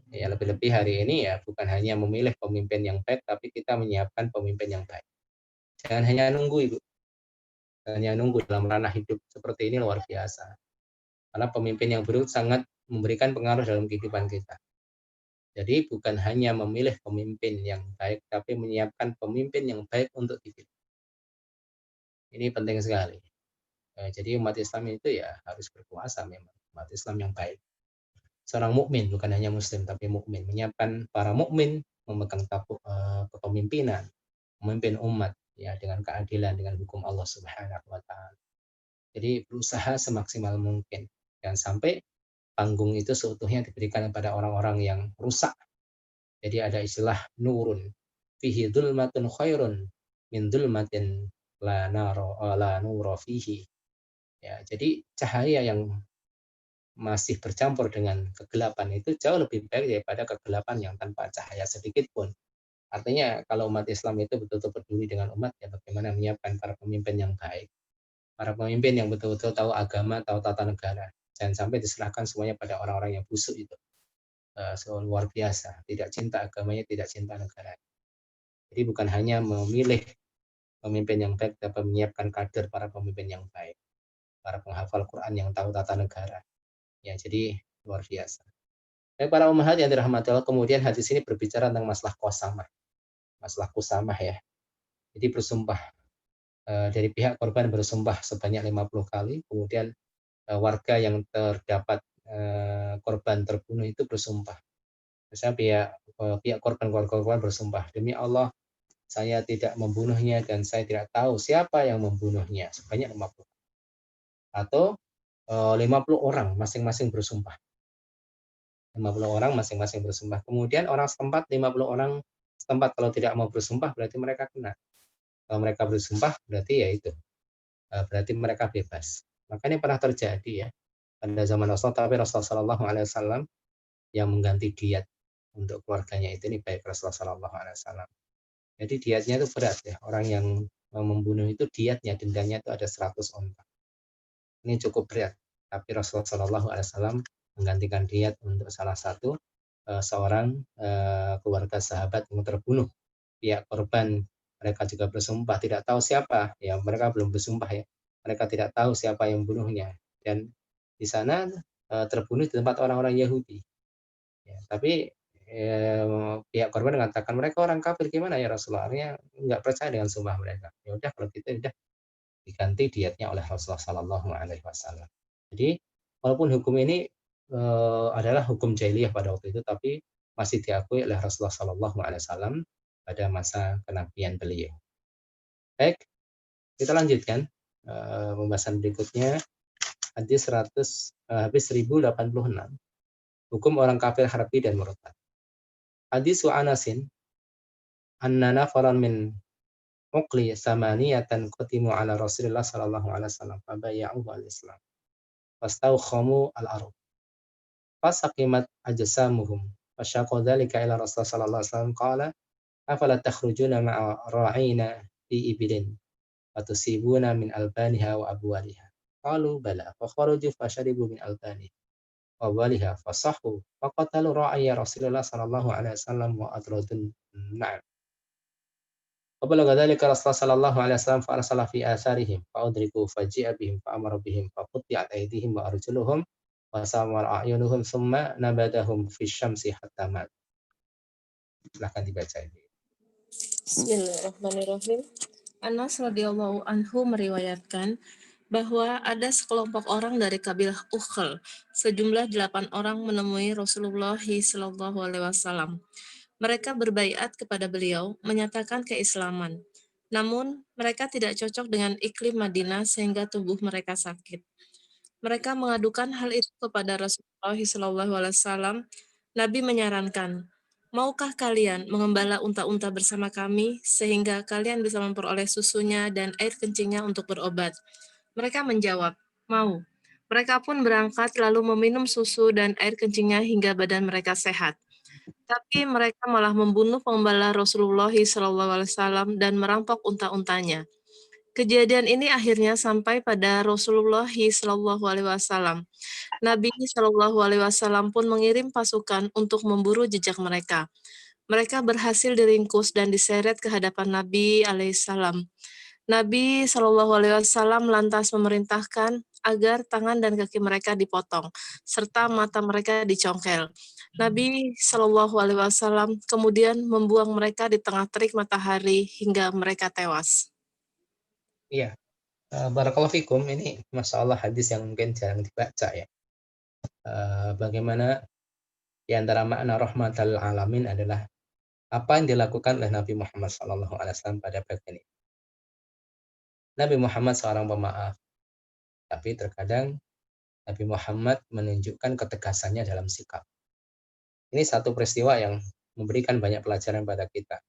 A: Ya lebih-lebih hari ini ya bukan hanya memilih pemimpin yang baik, tapi kita menyiapkan pemimpin yang baik. Jangan hanya nunggu Ibu, hanya nunggu dalam ranah hidup seperti ini luar biasa. Karena pemimpin yang buruk sangat memberikan pengaruh dalam kehidupan kita. Jadi bukan hanya memilih pemimpin yang baik, tapi menyiapkan pemimpin yang baik untuk dipilih. Ini penting sekali. Jadi umat Islam itu ya harus berkuasa memang, umat Islam yang baik. Seorang mukmin bukan hanya muslim tapi mukmin, menyiapkan para mukmin memegang kepemimpinan, memimpin umat ya dengan keadilan, dengan hukum Allah Subhanahu wa taala. Jadi berusaha semaksimal mungkin. Jangan sampai panggung itu seutuhnya diberikan kepada orang-orang yang rusak. Jadi ada istilah nurun fihi dzulmatun khairun min dzulmatin la nura fihi. Ya, jadi cahaya yang masih bercampur dengan kegelapan itu jauh lebih baik daripada kegelapan yang tanpa cahaya sedikit pun. Artinya kalau umat Islam itu betul-betul peduli dengan umat, ya bagaimana menyiapkan para pemimpin yang baik. Para pemimpin yang betul-betul tahu agama, tahu tata negara. Jangan sampai diserahkan semuanya pada orang-orang yang busuk itu. Luar biasa, tidak cinta agamanya, tidak cinta negara. Jadi bukan hanya memilih pemimpin yang baik, tapi menyiapkan kader para pemimpin yang baik. Para penghafal Quran yang tahu tata negara. Ya, jadi luar biasa. Baik para ummahat yang dirahmati Allah, kemudian hadis ini berbicara tentang masalah qasamah. Masalah qasamah ya. Jadi bersumpah dari pihak korban bersumpah sebanyak 50 kali, kemudian warga yang terdapat korban terbunuh itu bersumpah. Misalnya pihak korban bersumpah, demi Allah saya tidak membunuhnya dan saya tidak tahu siapa yang membunuhnya, sebanyak 50. Atau 50 orang masing-masing bersumpah. 50 orang masing-masing bersumpah. Kemudian orang setempat 50 orang setempat kalau tidak mau bersumpah berarti mereka kena. Kalau mereka bersumpah berarti ya itu. Berarti mereka bebas. Makanya pernah terjadi ya pada zaman Rasulullah, tapi Rasulullah Shallallahu Alaihi Wasallam yang mengganti diat untuk keluarganya itu, ini baik Rasulullah Shallallahu Alaihi Wasallam. Jadi diatnya itu berat ya. Orang yang membunuh itu diatnya, dendanya itu ada 100 onta. Ini cukup berat. Tapi Rasulullah Shallallahu Alaihi Wasallam menggantikan diat untuk salah satu seorang keluarga sahabat yang terbunuh. Pihak korban mereka juga bersumpah tidak tahu siapa, ya mereka belum bersumpah ya. Mereka tidak tahu siapa yang membunuhnya, dan di sana terbunuh di tempat orang-orang Yahudi. Ya, tapi pihak korban mengatakan mereka orang kafir, gimana ya Rasulullah? Artinya nggak percaya dengan sumpah mereka. Ya udah kalau gitu udah diganti diatnya oleh Rasulullah Shallallahu Alaihi Wasallam. Jadi walaupun hukum ini adalah hukum jahiliyah pada waktu itu, tapi masih diakui oleh Rasulullah Shallallahu Alaihi Wasallam pada masa kenabian beliau. Baik, kita lanjutkan pembahasan berikutnya. Hadis 1086. Hukum orang kafir harbi dan murtad. Hadis wa Anasin anna nafaran min uqli samaniyatan qutimu ala Rasulillah sallallahu alaihi wasallam fabaya'u al-Islam. Fastawkhamu al-arab. Fasaqimat ajsamuhum. Fasyaqa dzalika ila Rasulullah sallallahu alaihi wasallam qala afala takhrujuna ma'a ra'ina fi ibilin wa tusibuna min albaniha wa abwaliha. Qalu bala fa kharaju fasharibu min albaniha wa abwaliha fasahhu faqatalu ra'aya Rasulullah sallallahu alaihi wasallam wa adradun na'am. Qabla dzalika Rasulullah sallallahu alaihi wasallam fa arsala fi atharihim fa udriku faji'a bihim fa amara bihim fa qutti'at aydihim wa arjuluhum wa samar a'yunuhum thumma nabadahum fi syamsi hatta mat. Silakan dibaca ini.
B: Bismillahirrahmanirrahim. Anas radhiyallahu anhu meriwayatkan bahwa ada sekelompok orang dari kabilah Ukhl, sejumlah 8 orang menemui Rasulullah SAW. Mereka berbaiat kepada beliau, menyatakan keislaman. Namun, mereka tidak cocok dengan iklim Madinah sehingga tubuh mereka sakit. Mereka mengadukan hal itu kepada Rasulullah SAW. Nabi menyarankan, "Maukah kalian mengembala unta-unta bersama kami sehingga kalian bisa memperoleh susunya dan air kencingnya untuk berobat?" Mereka menjawab, "Mau." Mereka pun berangkat lalu meminum susu dan air kencingnya hingga badan mereka sehat. Tapi mereka malah membunuh pengembala Rasulullah SAW dan merampok unta-untanya. Kejadian ini akhirnya sampai pada Rasulullah SAW. Nabi SAW pun mengirim pasukan untuk memburu jejak mereka. Mereka berhasil diringkus dan diseret ke hadapan Nabi alaihissalam. Nabi SAW lantas memerintahkan agar tangan dan kaki mereka dipotong, serta mata mereka dicongkel. Nabi SAW kemudian membuang mereka di tengah terik matahari hingga mereka tewas.
A: Iya, barakallahu fikum, ini Masya Allah hadis yang mungkin jarang dibaca ya. Bagaimana di antara makna rahmatal alamin adalah apa yang dilakukan oleh Nabi Muhammad SAW pada bagian ini. Nabi Muhammad seorang pemaaf, tapi terkadang Nabi Muhammad menunjukkan ketegasannya dalam sikap. Ini satu peristiwa yang memberikan banyak pelajaran pada kita,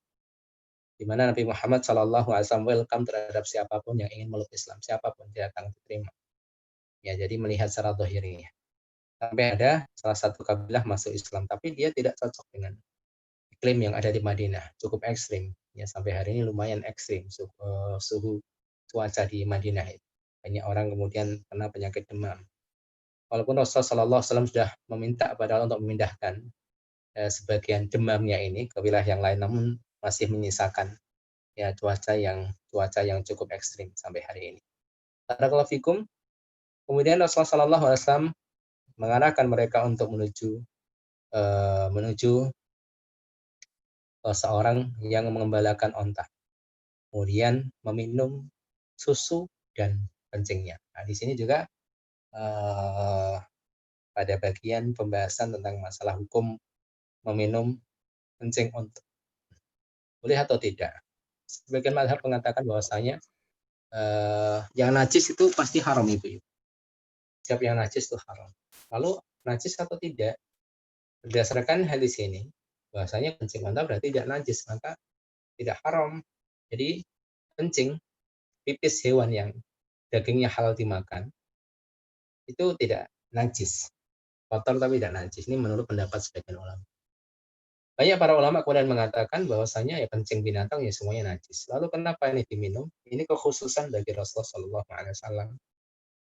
A: di mana Nabi Muhammad SAW welcome terhadap siapapun yang ingin meluk Islam, siapapun dia akan diterima. Ya, jadi melihat secara zahirnya. Sampai ada salah satu kabilah masuk Islam, tapi dia tidak cocok dengan iklim yang ada di Madinah, cukup ekstrim. Ya, sampai hari ini lumayan ekstrim suhu cuaca di Madinah itu. Banyak orang kemudian kena penyakit demam. Walaupun Rasulullah SAW sudah meminta kepada Allah untuk memindahkan sebagian demamnya ini ke wilayah yang lain, namun masih menyisakan ya cuaca yang cukup ekstrim sampai hari ini. Barakallahu fikum. Kemudian Rasulullah SAW mengarahkan mereka untuk menuju seorang yang mengembalakan onta, kemudian meminum susu dan kencingnya. Nah, di sini juga pada bagian pembahasan tentang masalah hukum meminum kencing onta, boleh atau tidak. Sebagian mazhab mengatakan bahwasanya yang najis itu pasti haram, ibu. Setiap yang najis itu haram. Lalu najis atau tidak? Berdasarkan hadis ini, bahwasanya kencing onta berarti tidak najis, maka tidak haram. Jadi kencing, pipis hewan yang dagingnya halal dimakan, itu tidak najis. Kotor tapi tidak najis. Ini menurut pendapat sebagian ulama. Banyak para ulama kemudian mengatakan bahwasanya ya kencing binatang ya semuanya najis. Lalu kenapa ini diminum? Ini kekhususan bagi Rasulullah SAW.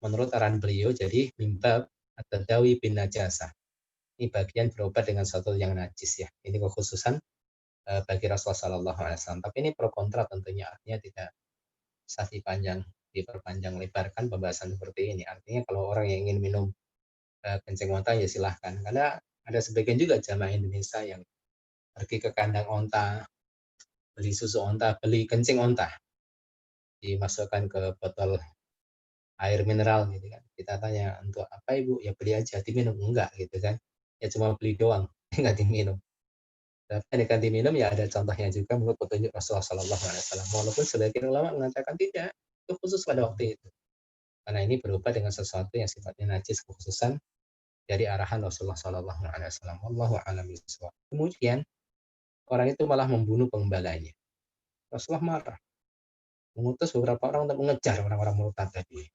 A: Menurut arahan beliau, jadi mimbab atau dawi bin najasa. Ini bagian berobat dengan sesuatu yang najis ya. Ini kekhususan bagi Rasulullah SAW. Tapi ini pro kontra tentunya, artinya tidak usah diperpanjang lebarkan pembahasan seperti ini. Artinya kalau orang yang ingin minum kencing onta ya silahkan. Karena ada sebagian juga jamaah Indonesia yang pergi ke kandang onta, beli susu onta, beli kencing onta, dimasukkan ke botol air mineral gitu kan. Kita tanya, untuk apa ibu? Ya beli aja, diminum enggak gitu kan. Ya cuma beli doang, enggak diminum. Tapi yang diminum ya ada contohnya juga menurut petunjuk Rasulullah SAW. Walaupun sebagian ulama mengatakan tidak, itu khusus pada waktu itu. Karena ini berubah dengan sesuatu yang sifatnya najis, kekhususan dari arahan Rasulullah SAW. Wallahu a'lam bishawab. Kemudian orang itu malah membunuh pengembalanya. Rasulullah marah, mengutus beberapa orang untuk mengejar orang-orang murtad tadi.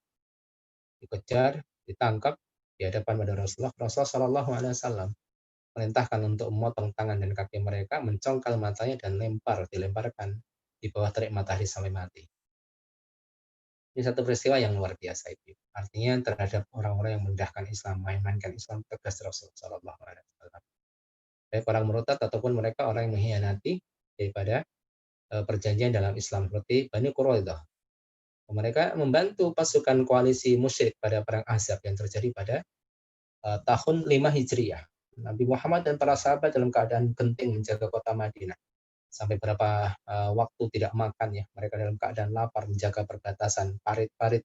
A: Dikejar, ditangkap di hadapan pada Rasulullah. Rasulullah SAW perintahkan untuk memotong tangan dan kaki mereka, mencongkal matanya dan dilemparkan di bawah terik matahari sampai mati. Ini satu peristiwa yang luar biasa itu. Artinya terhadap orang-orang yang merendahkan Islam, main-mainkan Islam, tegas Rasulullah SAW. Baik orang murtad ataupun mereka orang yang mengkhianati daripada perjanjian dalam Islam, seperti Bani Quraidah. Mereka membantu pasukan koalisi musyrik pada perang Ahzab yang terjadi pada tahun 5 Hijriah. Nabi Muhammad dan para sahabat dalam keadaan genting menjaga kota Madinah. Sampai berapa waktu tidak makan ya. Mereka dalam keadaan lapar menjaga perbatasan, parit-parit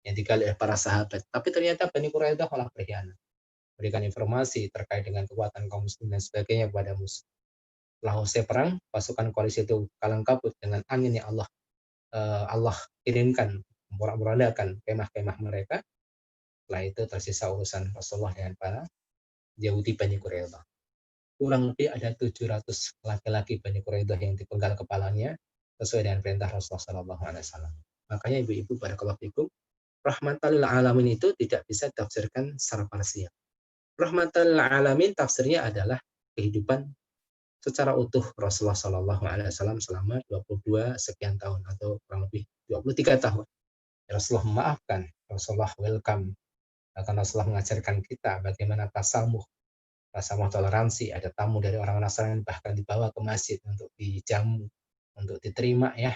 A: yang digali oleh para sahabat. Tapi ternyata Bani Quraidah malah berkhianat. Berikan informasi terkait dengan kekuatan kaum muslimin dan sebagainya kepada musuh. Setelah usai perang, pasukan koalisi itu kalang kabut dengan angin yang Allah Allah kirimkan meredakan kemah-kemah mereka. Setelah itu tersisa urusan Rasulullah dengan para Yahudi Bani Quraidah. Kurang lebih ada 700 laki-laki Bani Quraidah yang dipenggal kepalanya sesuai dengan perintah Rasulullah SAW. Makanya ibu-ibu barakallahu fikum, rahmatan lil alamin itu tidak bisa ditafsirkan secara parsial. Rahmatan lil alamin tafsirnya adalah kehidupan secara utuh Rasulullah SAW selama 22 sekian tahun atau kurang lebih 23 tahun. Rasulullah memaafkan, Rasulullah welcome, bahkan Rasulullah mengajarkan kita bagaimana tasamuh toleransi. Ada tamu dari orang Nasrani bahkan dibawa ke masjid untuk dijamu, untuk diterima ya.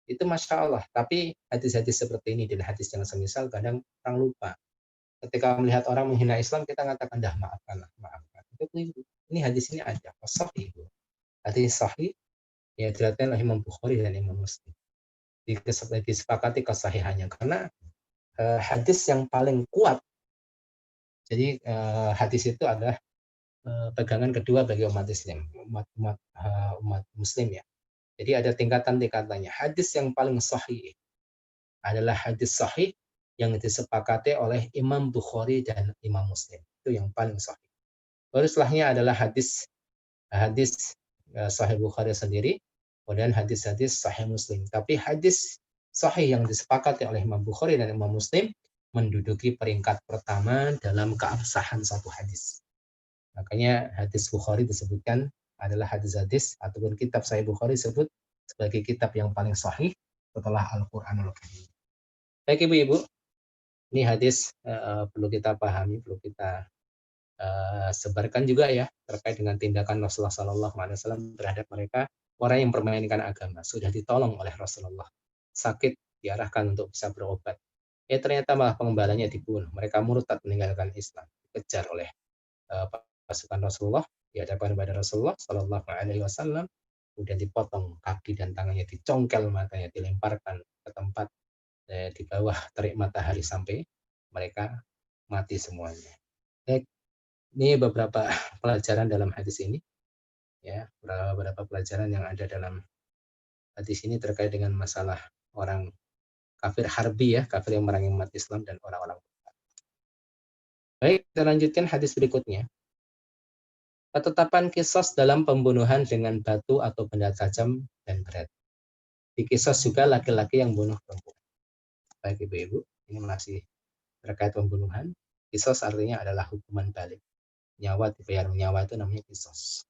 A: Itu Masya Allah. Tapi hadis-hadis seperti ini dan hadis yang semisal kadang orang lupa. Ketika melihat orang menghina Islam, kita katakan, dah maafkanlah, maafkan. Ini hadis ini ada. Sahih. Hadis sahih, ya diriwayatkan oleh Imam Bukhari dan Imam Muslim. Disepakati kesahihannya. Karena hadis yang paling kuat. Jadi hadis itu adalah pegangan kedua bagi umat Islam, umat Muslim ya. Jadi ada tingkatan-tingkatannya. Hadis yang paling sahih adalah hadis sahih yang disepakati oleh Imam Bukhari dan Imam Muslim. Itu yang paling sahih. Baru setelahnya adalah hadis sahih Bukhari sendiri, kemudian hadis-hadis sahih Muslim. Tapi hadis sahih yang disepakati oleh Imam Bukhari dan Imam Muslim menduduki peringkat pertama dalam keabsahan satu hadis. Makanya hadis Bukhari disebutkan adalah hadis-hadis ataupun kitab Sahih Bukhari disebut sebagai kitab yang paling sahih setelah Al-Qur'anul Karim. Baik ibu-ibu, ini hadis perlu kita pahami, perlu kita sebarkan juga ya terkait dengan tindakan Rasulullah SAW terhadap mereka orang yang mempermainkan agama. Sudah ditolong oleh Rasulullah, sakit diarahkan untuk bisa berobat. Ternyata malah pengembalanya dibunuh. Mereka murtad meninggalkan Islam, dikejar oleh pasukan Rasulullah, dihadapkan kepada Rasulullah Shallallahu Alaihi Wasallam, kemudian dipotong kaki dan tangannya, dicongkel matanya, dilemparkan ke tempat di bawah terik matahari sampai mereka mati semuanya. Ini beberapa pelajaran dalam hadis ini, ya, beberapa pelajaran yang ada dalam hadis ini terkait dengan masalah orang kafir harbi ya, kafir yang memerangi umat Islam dan orang-orang. Baik, kita lanjutkan hadis berikutnya. Ketetapan kisos dalam pembunuhan dengan batu atau benda tajam dan berat. Di kisos juga laki-laki yang bunuh perempuan. Baik ibu-ibu, ini masih terkait pembunuhan. Kisos artinya adalah hukuman balik. Nyawa dibayar nyawa itu namanya kisos.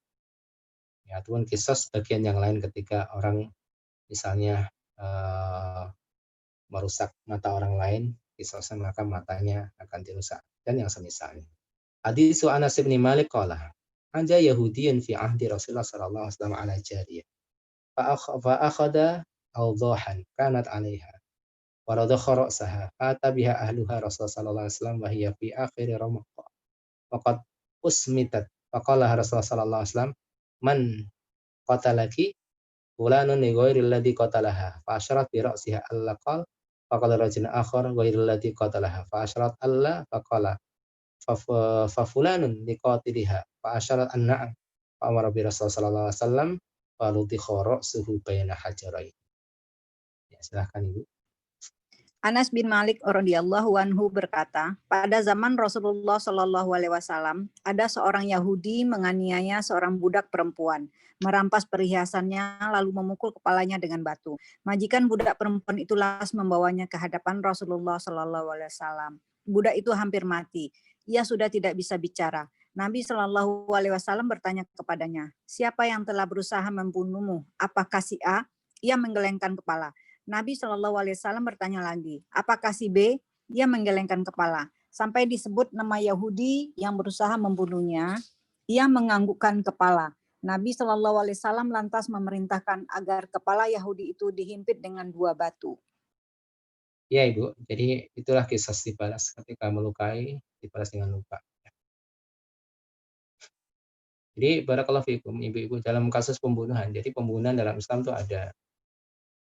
A: Ya, ataupun kisos bagian yang lain ketika orang misalnya merusak mata orang lain, kisosnya maka matanya akan dirusak dan yang semisalnya. Hadis Anas bin Malik qala Anja Yahudiyan fi ahdi Rasulullah sallallahu alaihi wasallam ala jariyah. Fa akhadha awdahan kanat 'alaiha. Wa radakha ra'saha. Ata biha ahluha Rasulullah sallallahu alaihi wasallam wa hiya fi akhir ramqa. Wa qad usmitat. Fa qala Rasulullah sallallahu alaihi wasallam, "Man qatalaki fulanun li ghairi alladhi qatalaha." Fa asyarat bi ra'siha alla qala fa qala rajulun akhar ghairi alladhi qatalaha. Fa asyarat alla fa qala fa fulanun liqatiliha fa asyarat an-na'am fa amara bi Rasulullah sallallahu alaihi wasallam fa ludikha ra'suhu baina hajarain. Ya, silakan Ibu.
C: Anas bin Malik radhiyallahu anhu berkata, pada zaman Rasulullah Shallallahu alaihi wasallam, ada seorang Yahudi menganiaya seorang budak perempuan, merampas perhiasannya lalu memukul kepalanya dengan batu. Majikan budak perempuan itu lantas membawanya ke hadapan Rasulullah Shallallahu alaihi wasallam. Budak itu hampir mati. Ia sudah tidak bisa bicara. Nabi Shallallahu alaihi wasallam bertanya kepadanya, "Siapa yang telah berusaha membunuhmu? Apakah si A?" Ia menggelengkan kepala. Nabi Shallallahu alaihi wasallam bertanya lagi, apakah si B? Ia menggelengkan kepala. Sampai disebut nama Yahudi yang berusaha membunuhnya, ia menganggukkan kepala. Nabi Shallallahu alaihi wasallam lantas memerintahkan agar kepala Yahudi itu dihimpit dengan 2 batu.
A: Ya Ibu, jadi itulah kisah dibalas ketika melukai, dibalas dengan luka. Jadi barakallahu fikum ibu-ibu dalam kasus pembunuhan. Jadi pembunuhan dalam Islam itu ada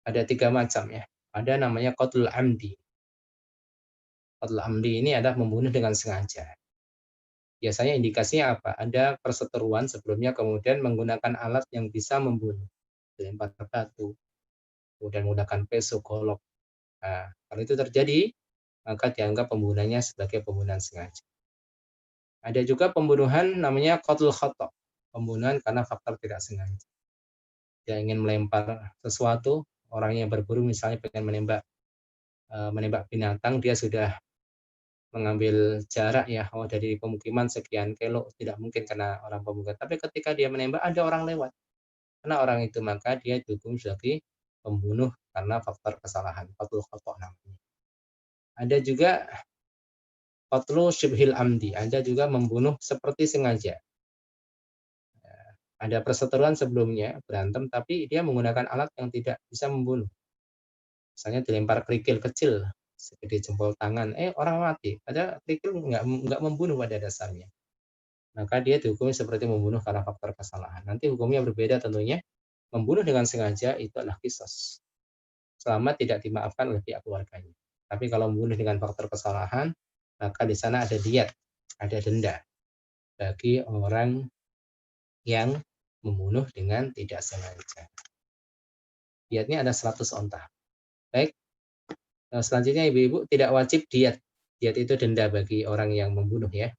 A: 3 macam ya. Ada namanya qatlul amdi. Qatlul amdi ini adalah membunuh dengan sengaja. Biasanya indikasinya apa? Ada perseteruan sebelumnya kemudian menggunakan alat yang bisa membunuh. Dilempar batu, kemudian menggunakan pisau, golok. Nah, kalau itu terjadi, maka dianggap pembunuhannya sebagai pembunuhan sengaja. Ada juga pembunuhan namanya qatlul khata', pembunuhan karena faktor tidak sengaja. Dia ingin melempar sesuatu, orang yang berburu misalnya pengen menembak binatang, dia sudah mengambil jarak ya, dari pemukiman sekian kilo, tidak mungkin kena orang pemukiman. Tapi ketika dia menembak, ada orang lewat. Karena orang itu, maka dia dihukum sebagai pembunuh karena faktor kesalahan, qatlul khata' namanya. Ada juga qatlu syibhil amdi, ada juga membunuh seperti sengaja. Ada perseteruan sebelumnya, berantem, tapi dia menggunakan alat yang tidak bisa membunuh. Misalnya dilempar kerikil kecil, segede jempol tangan, orang mati. Padahal kerikil nggak membunuh pada dasarnya. Maka dia dihukum seperti membunuh karena faktor kesalahan. Nanti hukumnya berbeda tentunya. Membunuh dengan sengaja itu adalah qisas, selama tidak dimaafkan oleh pihak keluarganya. Tapi kalau membunuh dengan faktor kesalahan, maka di sana ada diyat, ada denda bagi orang yang membunuh dengan tidak sengaja. Diyatnya ada 100 onta. Baik, selanjutnya ibu-ibu tidak wajib diyat. Diyat itu denda bagi orang yang membunuh ya.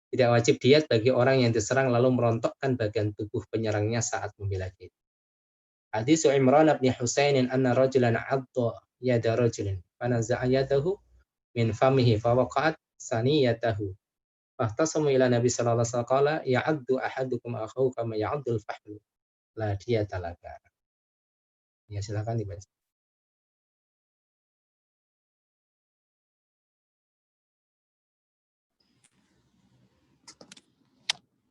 A: Tidak wajib diyat bagi orang yang diserang lalu merontokkan bagian tubuh penyerangnya saat membela diri. Hadis Imran bin Husainin anna rajulan 'adda yada rajulin fanaza'a yadahu min famihi fawaqa'at saniyatahu. Fahtasamu ila Nabi sallallahu alaihi wasallam qala ya'addu ahadukum akhahu kama ya'addul fahlu. La diyata laka. Ya silakan dibaca.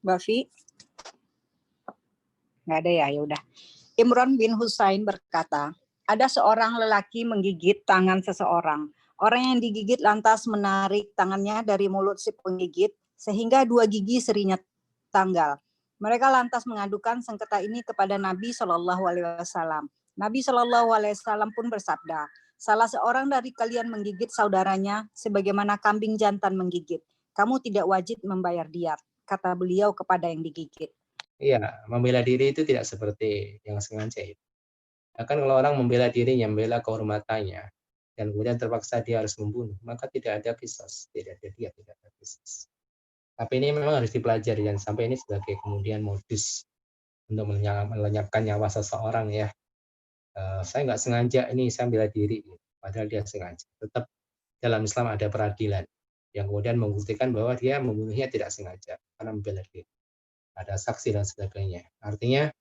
C: Bafi? Nggak ada ya, ya udah. Imran bin Husain berkata, ada seorang lelaki menggigit tangan seseorang. Orang yang digigit lantas menarik tangannya dari mulut si penggigit sehingga 2 gigi serinya tanggal. Mereka lantas mengadukan sengketa ini kepada Nabi Shallallahu Alaihi Wasallam. Nabi Shallallahu Alaihi Wasallam pun bersabda, salah seorang dari kalian menggigit saudaranya sebagaimana kambing jantan menggigit. Kamu tidak wajib membayar diyat, kata beliau kepada yang digigit.
A: Iya, membela diri itu tidak seperti yang sengaja. Bahkan kalau orang membela dirinya, membela kehormatannya, dan kemudian terpaksa dia harus membunuh, maka tidak ada qisas, tidak ada diyat, tidak ada qisas. Tapi ini memang harus dipelajari, dan sampai ini sebagai kemudian modus untuk melenyapkan nyawa seseorang ya. Saya nggak sengaja ini saya bela diri, padahal dia sengaja. Tetap dalam Islam ada peradilan yang kemudian membuktikan bahwa dia membunuhnya tidak sengaja karena membela diri. Ada saksi dan sebagainya. Artinya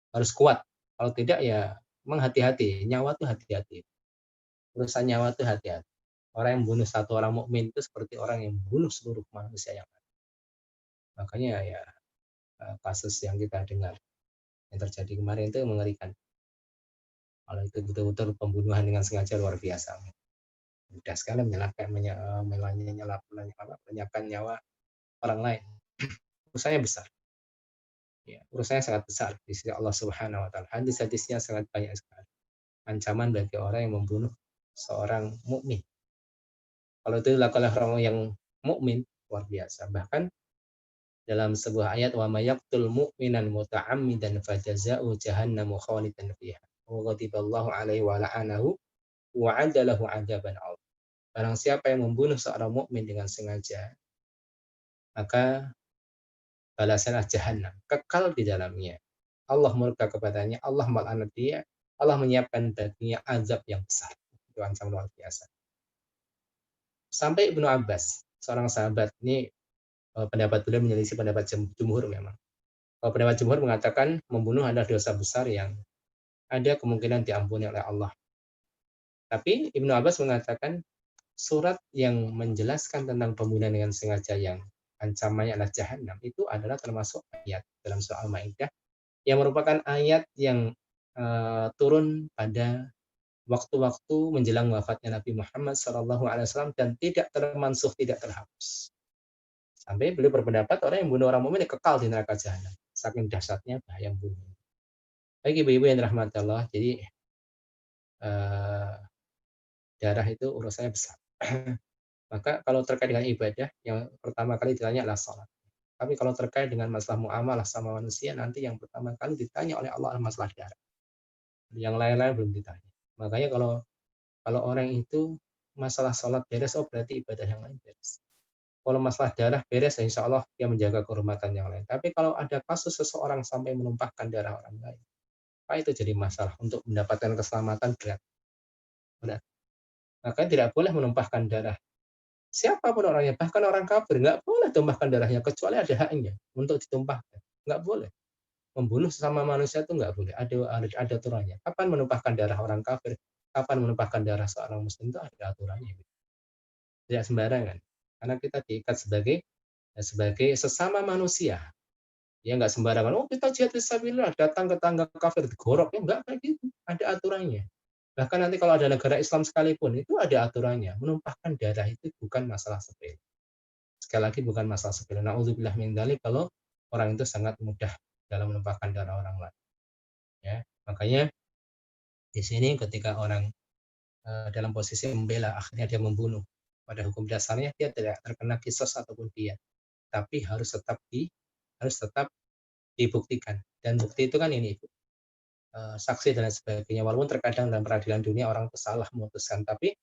A: harus kuat. Kalau tidak ya memang hati-hati. Nyawa itu hati-hati. Urusan nyawa itu hati-hati. Orang yang membunuh satu orang mukmin itu seperti orang yang membunuh seluruh manusia yang ada. Makanya ya kasus yang kita dengar yang terjadi kemarin itu mengerikan. Kalau itu betul-betul pembunuhan dengan sengaja luar biasa. Mudah sekali menyelamatkan nyawa orang lain. Urusannya besar. Ya, urusannya sangat besar di sisi Allah Subhanahu wa taala. Hadis-hadisnya sangat banyak sekali. Ancaman bagi orang yang membunuh seorang mukmin. Kalau itu dilakukan oleh orang yang mukmin, luar biasa. Bahkan dalam sebuah ayat wa may yaqtul mu'minan muta'ammidan fajaza'u jahannamu khalidan fiha wa ghadiballahu alaihi wa la'anahu wa 'adda lahu 'adzaban 'adzim. Barang siapa yang membunuh seorang mukmin dengan sengaja, maka balasannya jahanam, kekal di dalamnya. Allah murka kepadanya, Allah melaknat dia, Allah menyiapkan baginya azab yang besar. Itu ancaman luar biasa. Sampai Ibnu Abbas, seorang sahabat, ini pendapat beliau menyelisih pendapat jumhur memang. Kalau pendapat jumhur mengatakan membunuh adalah dosa besar yang ada kemungkinan diampuni oleh Allah. Tapi Ibnu Abbas mengatakan surat yang menjelaskan tentang pembunuhan dengan sengaja yang ancamannya adalah jahanam itu adalah termasuk ayat dalam surah Al-Maidah yang merupakan ayat yang turun pada waktu-waktu menjelang wafatnya Nabi Muhammad SAW dan tidak termansuh, tidak terhapus. Sampai beliau berpendapat orang yang bunuh orang mukmin kekal di neraka jahanam. Saking dahsyatnya bahaya bunuh. Baik ibu-ibu yang dirahmati Allah, jadi darah itu urusannya besar. Maka kalau terkait dengan ibadah, yang pertama kali ditanya adalah sholat. Tapi kalau terkait dengan masalah muamalah sama manusia, nanti yang pertama kali ditanya oleh Allah adalah masalah darah. Yang lain-lain belum ditanya. Makanya kalau orang itu masalah sholat beres, oh berarti ibadah yang lain beres. Kalau masalah darah beres, ya insya Allah dia menjaga kehormatan yang lain. Tapi kalau ada kasus seseorang sampai menumpahkan darah orang lain, apa itu jadi masalah untuk mendapatkan keselamatan berat. Benar. Makanya tidak boleh menumpahkan darah. Siapapun orangnya, bahkan orang kafir, nggak boleh tumpahkan darahnya, kecuali ada haknya untuk ditumpahkan. Nggak boleh. Membunuh sesama manusia itu nggak boleh. Ada aturannya. Kapan menumpahkan darah orang kafir, kapan menumpahkan darah seorang muslim itu ada aturannya. Tidak sembarangan. Karena kita diikat sebagai sesama manusia. Ya nggak sembarangan, oh kita jihad fisabilillah, datang ke tangga kafir digorok, ya nggak kayak gitu, ada aturannya. Bahkan nanti kalau ada negara Islam sekalipun itu ada aturannya. Menumpahkan darah itu bukan masalah sepele. Sekali lagi bukan masalah sepele. Nauzubillah min dzalik, kalau orang itu sangat mudah dalam menumpahkan darah orang lain. Ya, makanya di sini ketika orang dalam posisi membela, akhirnya dia membunuh. Pada hukum dasarnya dia tidak terkena kisos ataupun dia, tapi harus tetap dibuktikan. Dan bukti itu kan ini, saksi dan sebagainya. Walaupun terkadang dalam peradilan dunia orang itu salah memutuskan, tapi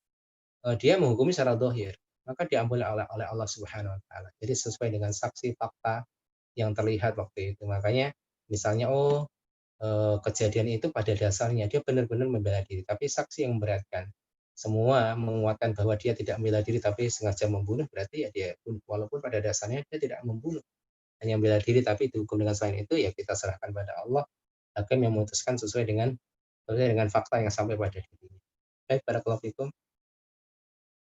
A: dia menghukumi secara dohir, maka diampuni oleh Allah Subhanahu Wa Taala. Jadi sesuai dengan saksi fakta yang terlihat waktu itu. Makanya misalnya kejadian itu pada dasarnya dia benar-benar membela diri, tapi saksi yang memberatkan. Semua menguatkan bahwa dia tidak membela diri tapi sengaja membunuh, berarti ya dia walaupun pada dasarnya dia tidak membunuh, hanya membela diri tapi dihukum dengan selain itu, ya kita serahkan pada Allah, hakim yang memutuskan sesuai dengan fakta yang sampai pada dirinya. Baik, barakallahu fikum.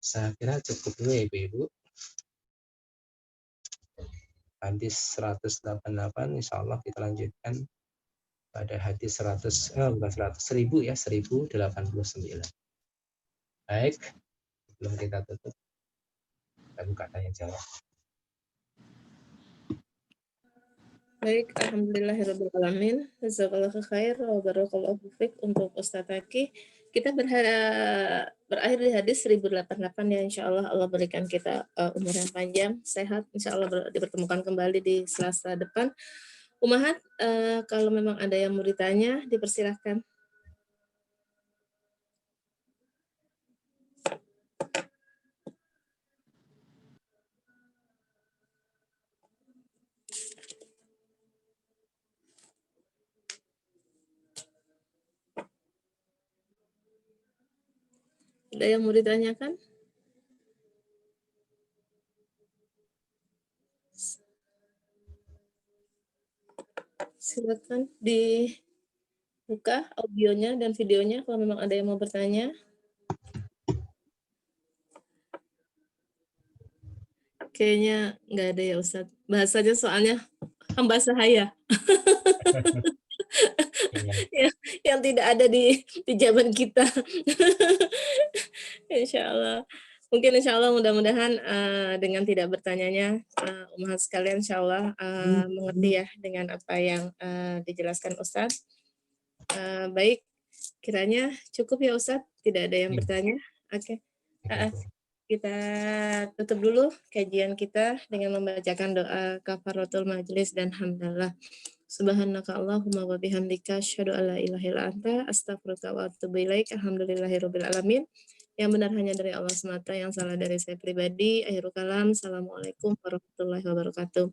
A: Saya kira cukup dulu ya Ibu-ibu. Hadis 188 insya Allah kita lanjutkan pada hadis 1000 ya, 1089. Baik, sebelum kita tutup, kita buka tanya jawab.
B: Baik, alhamdulillahirrahmanirrahim. Jazakallahu khair wa barakallahu fiik untuk Ustaz Taki. Kita berakhir di hadis 1088 ya, insya Allah Allah berikan kita umur yang panjang, sehat, insya Allah dipertemukan kembali di Selasa depan. Umahat, kalau memang ada yang mau ditanya, dipersilahkan. Ada yang mau ditanyakan? Silakan dibuka audionya dan videonya kalau memang ada yang mau bertanya. Kayaknya nggak ada ya Ustadz. Bahasanya soalnya hamba sahaya. yang tidak ada di zaman kita. Insya Allah. Mungkin insya Allah mudah-mudahan dengan tidak bertanyanya umat sekalian insya Allah mengerti ya dengan apa yang dijelaskan Ustadz. Baik, kiranya cukup ya Ustadz. Tidak ada yang bertanya. Oke. Kita tutup dulu kajian kita dengan membacakan doa kafaratul majlis dan hamdalah. Subhanaka Allahumma wa bihamdika asyhadu an la ilaha illa anta astaghfiruka wa atubu ilaik. Alhamdulillahirabbil alamin. Yang benar hanya dari Allah semata, yang salah dari saya pribadi. Akhirul kalam. Assalamualaikum warahmatullahi wabarakatuh.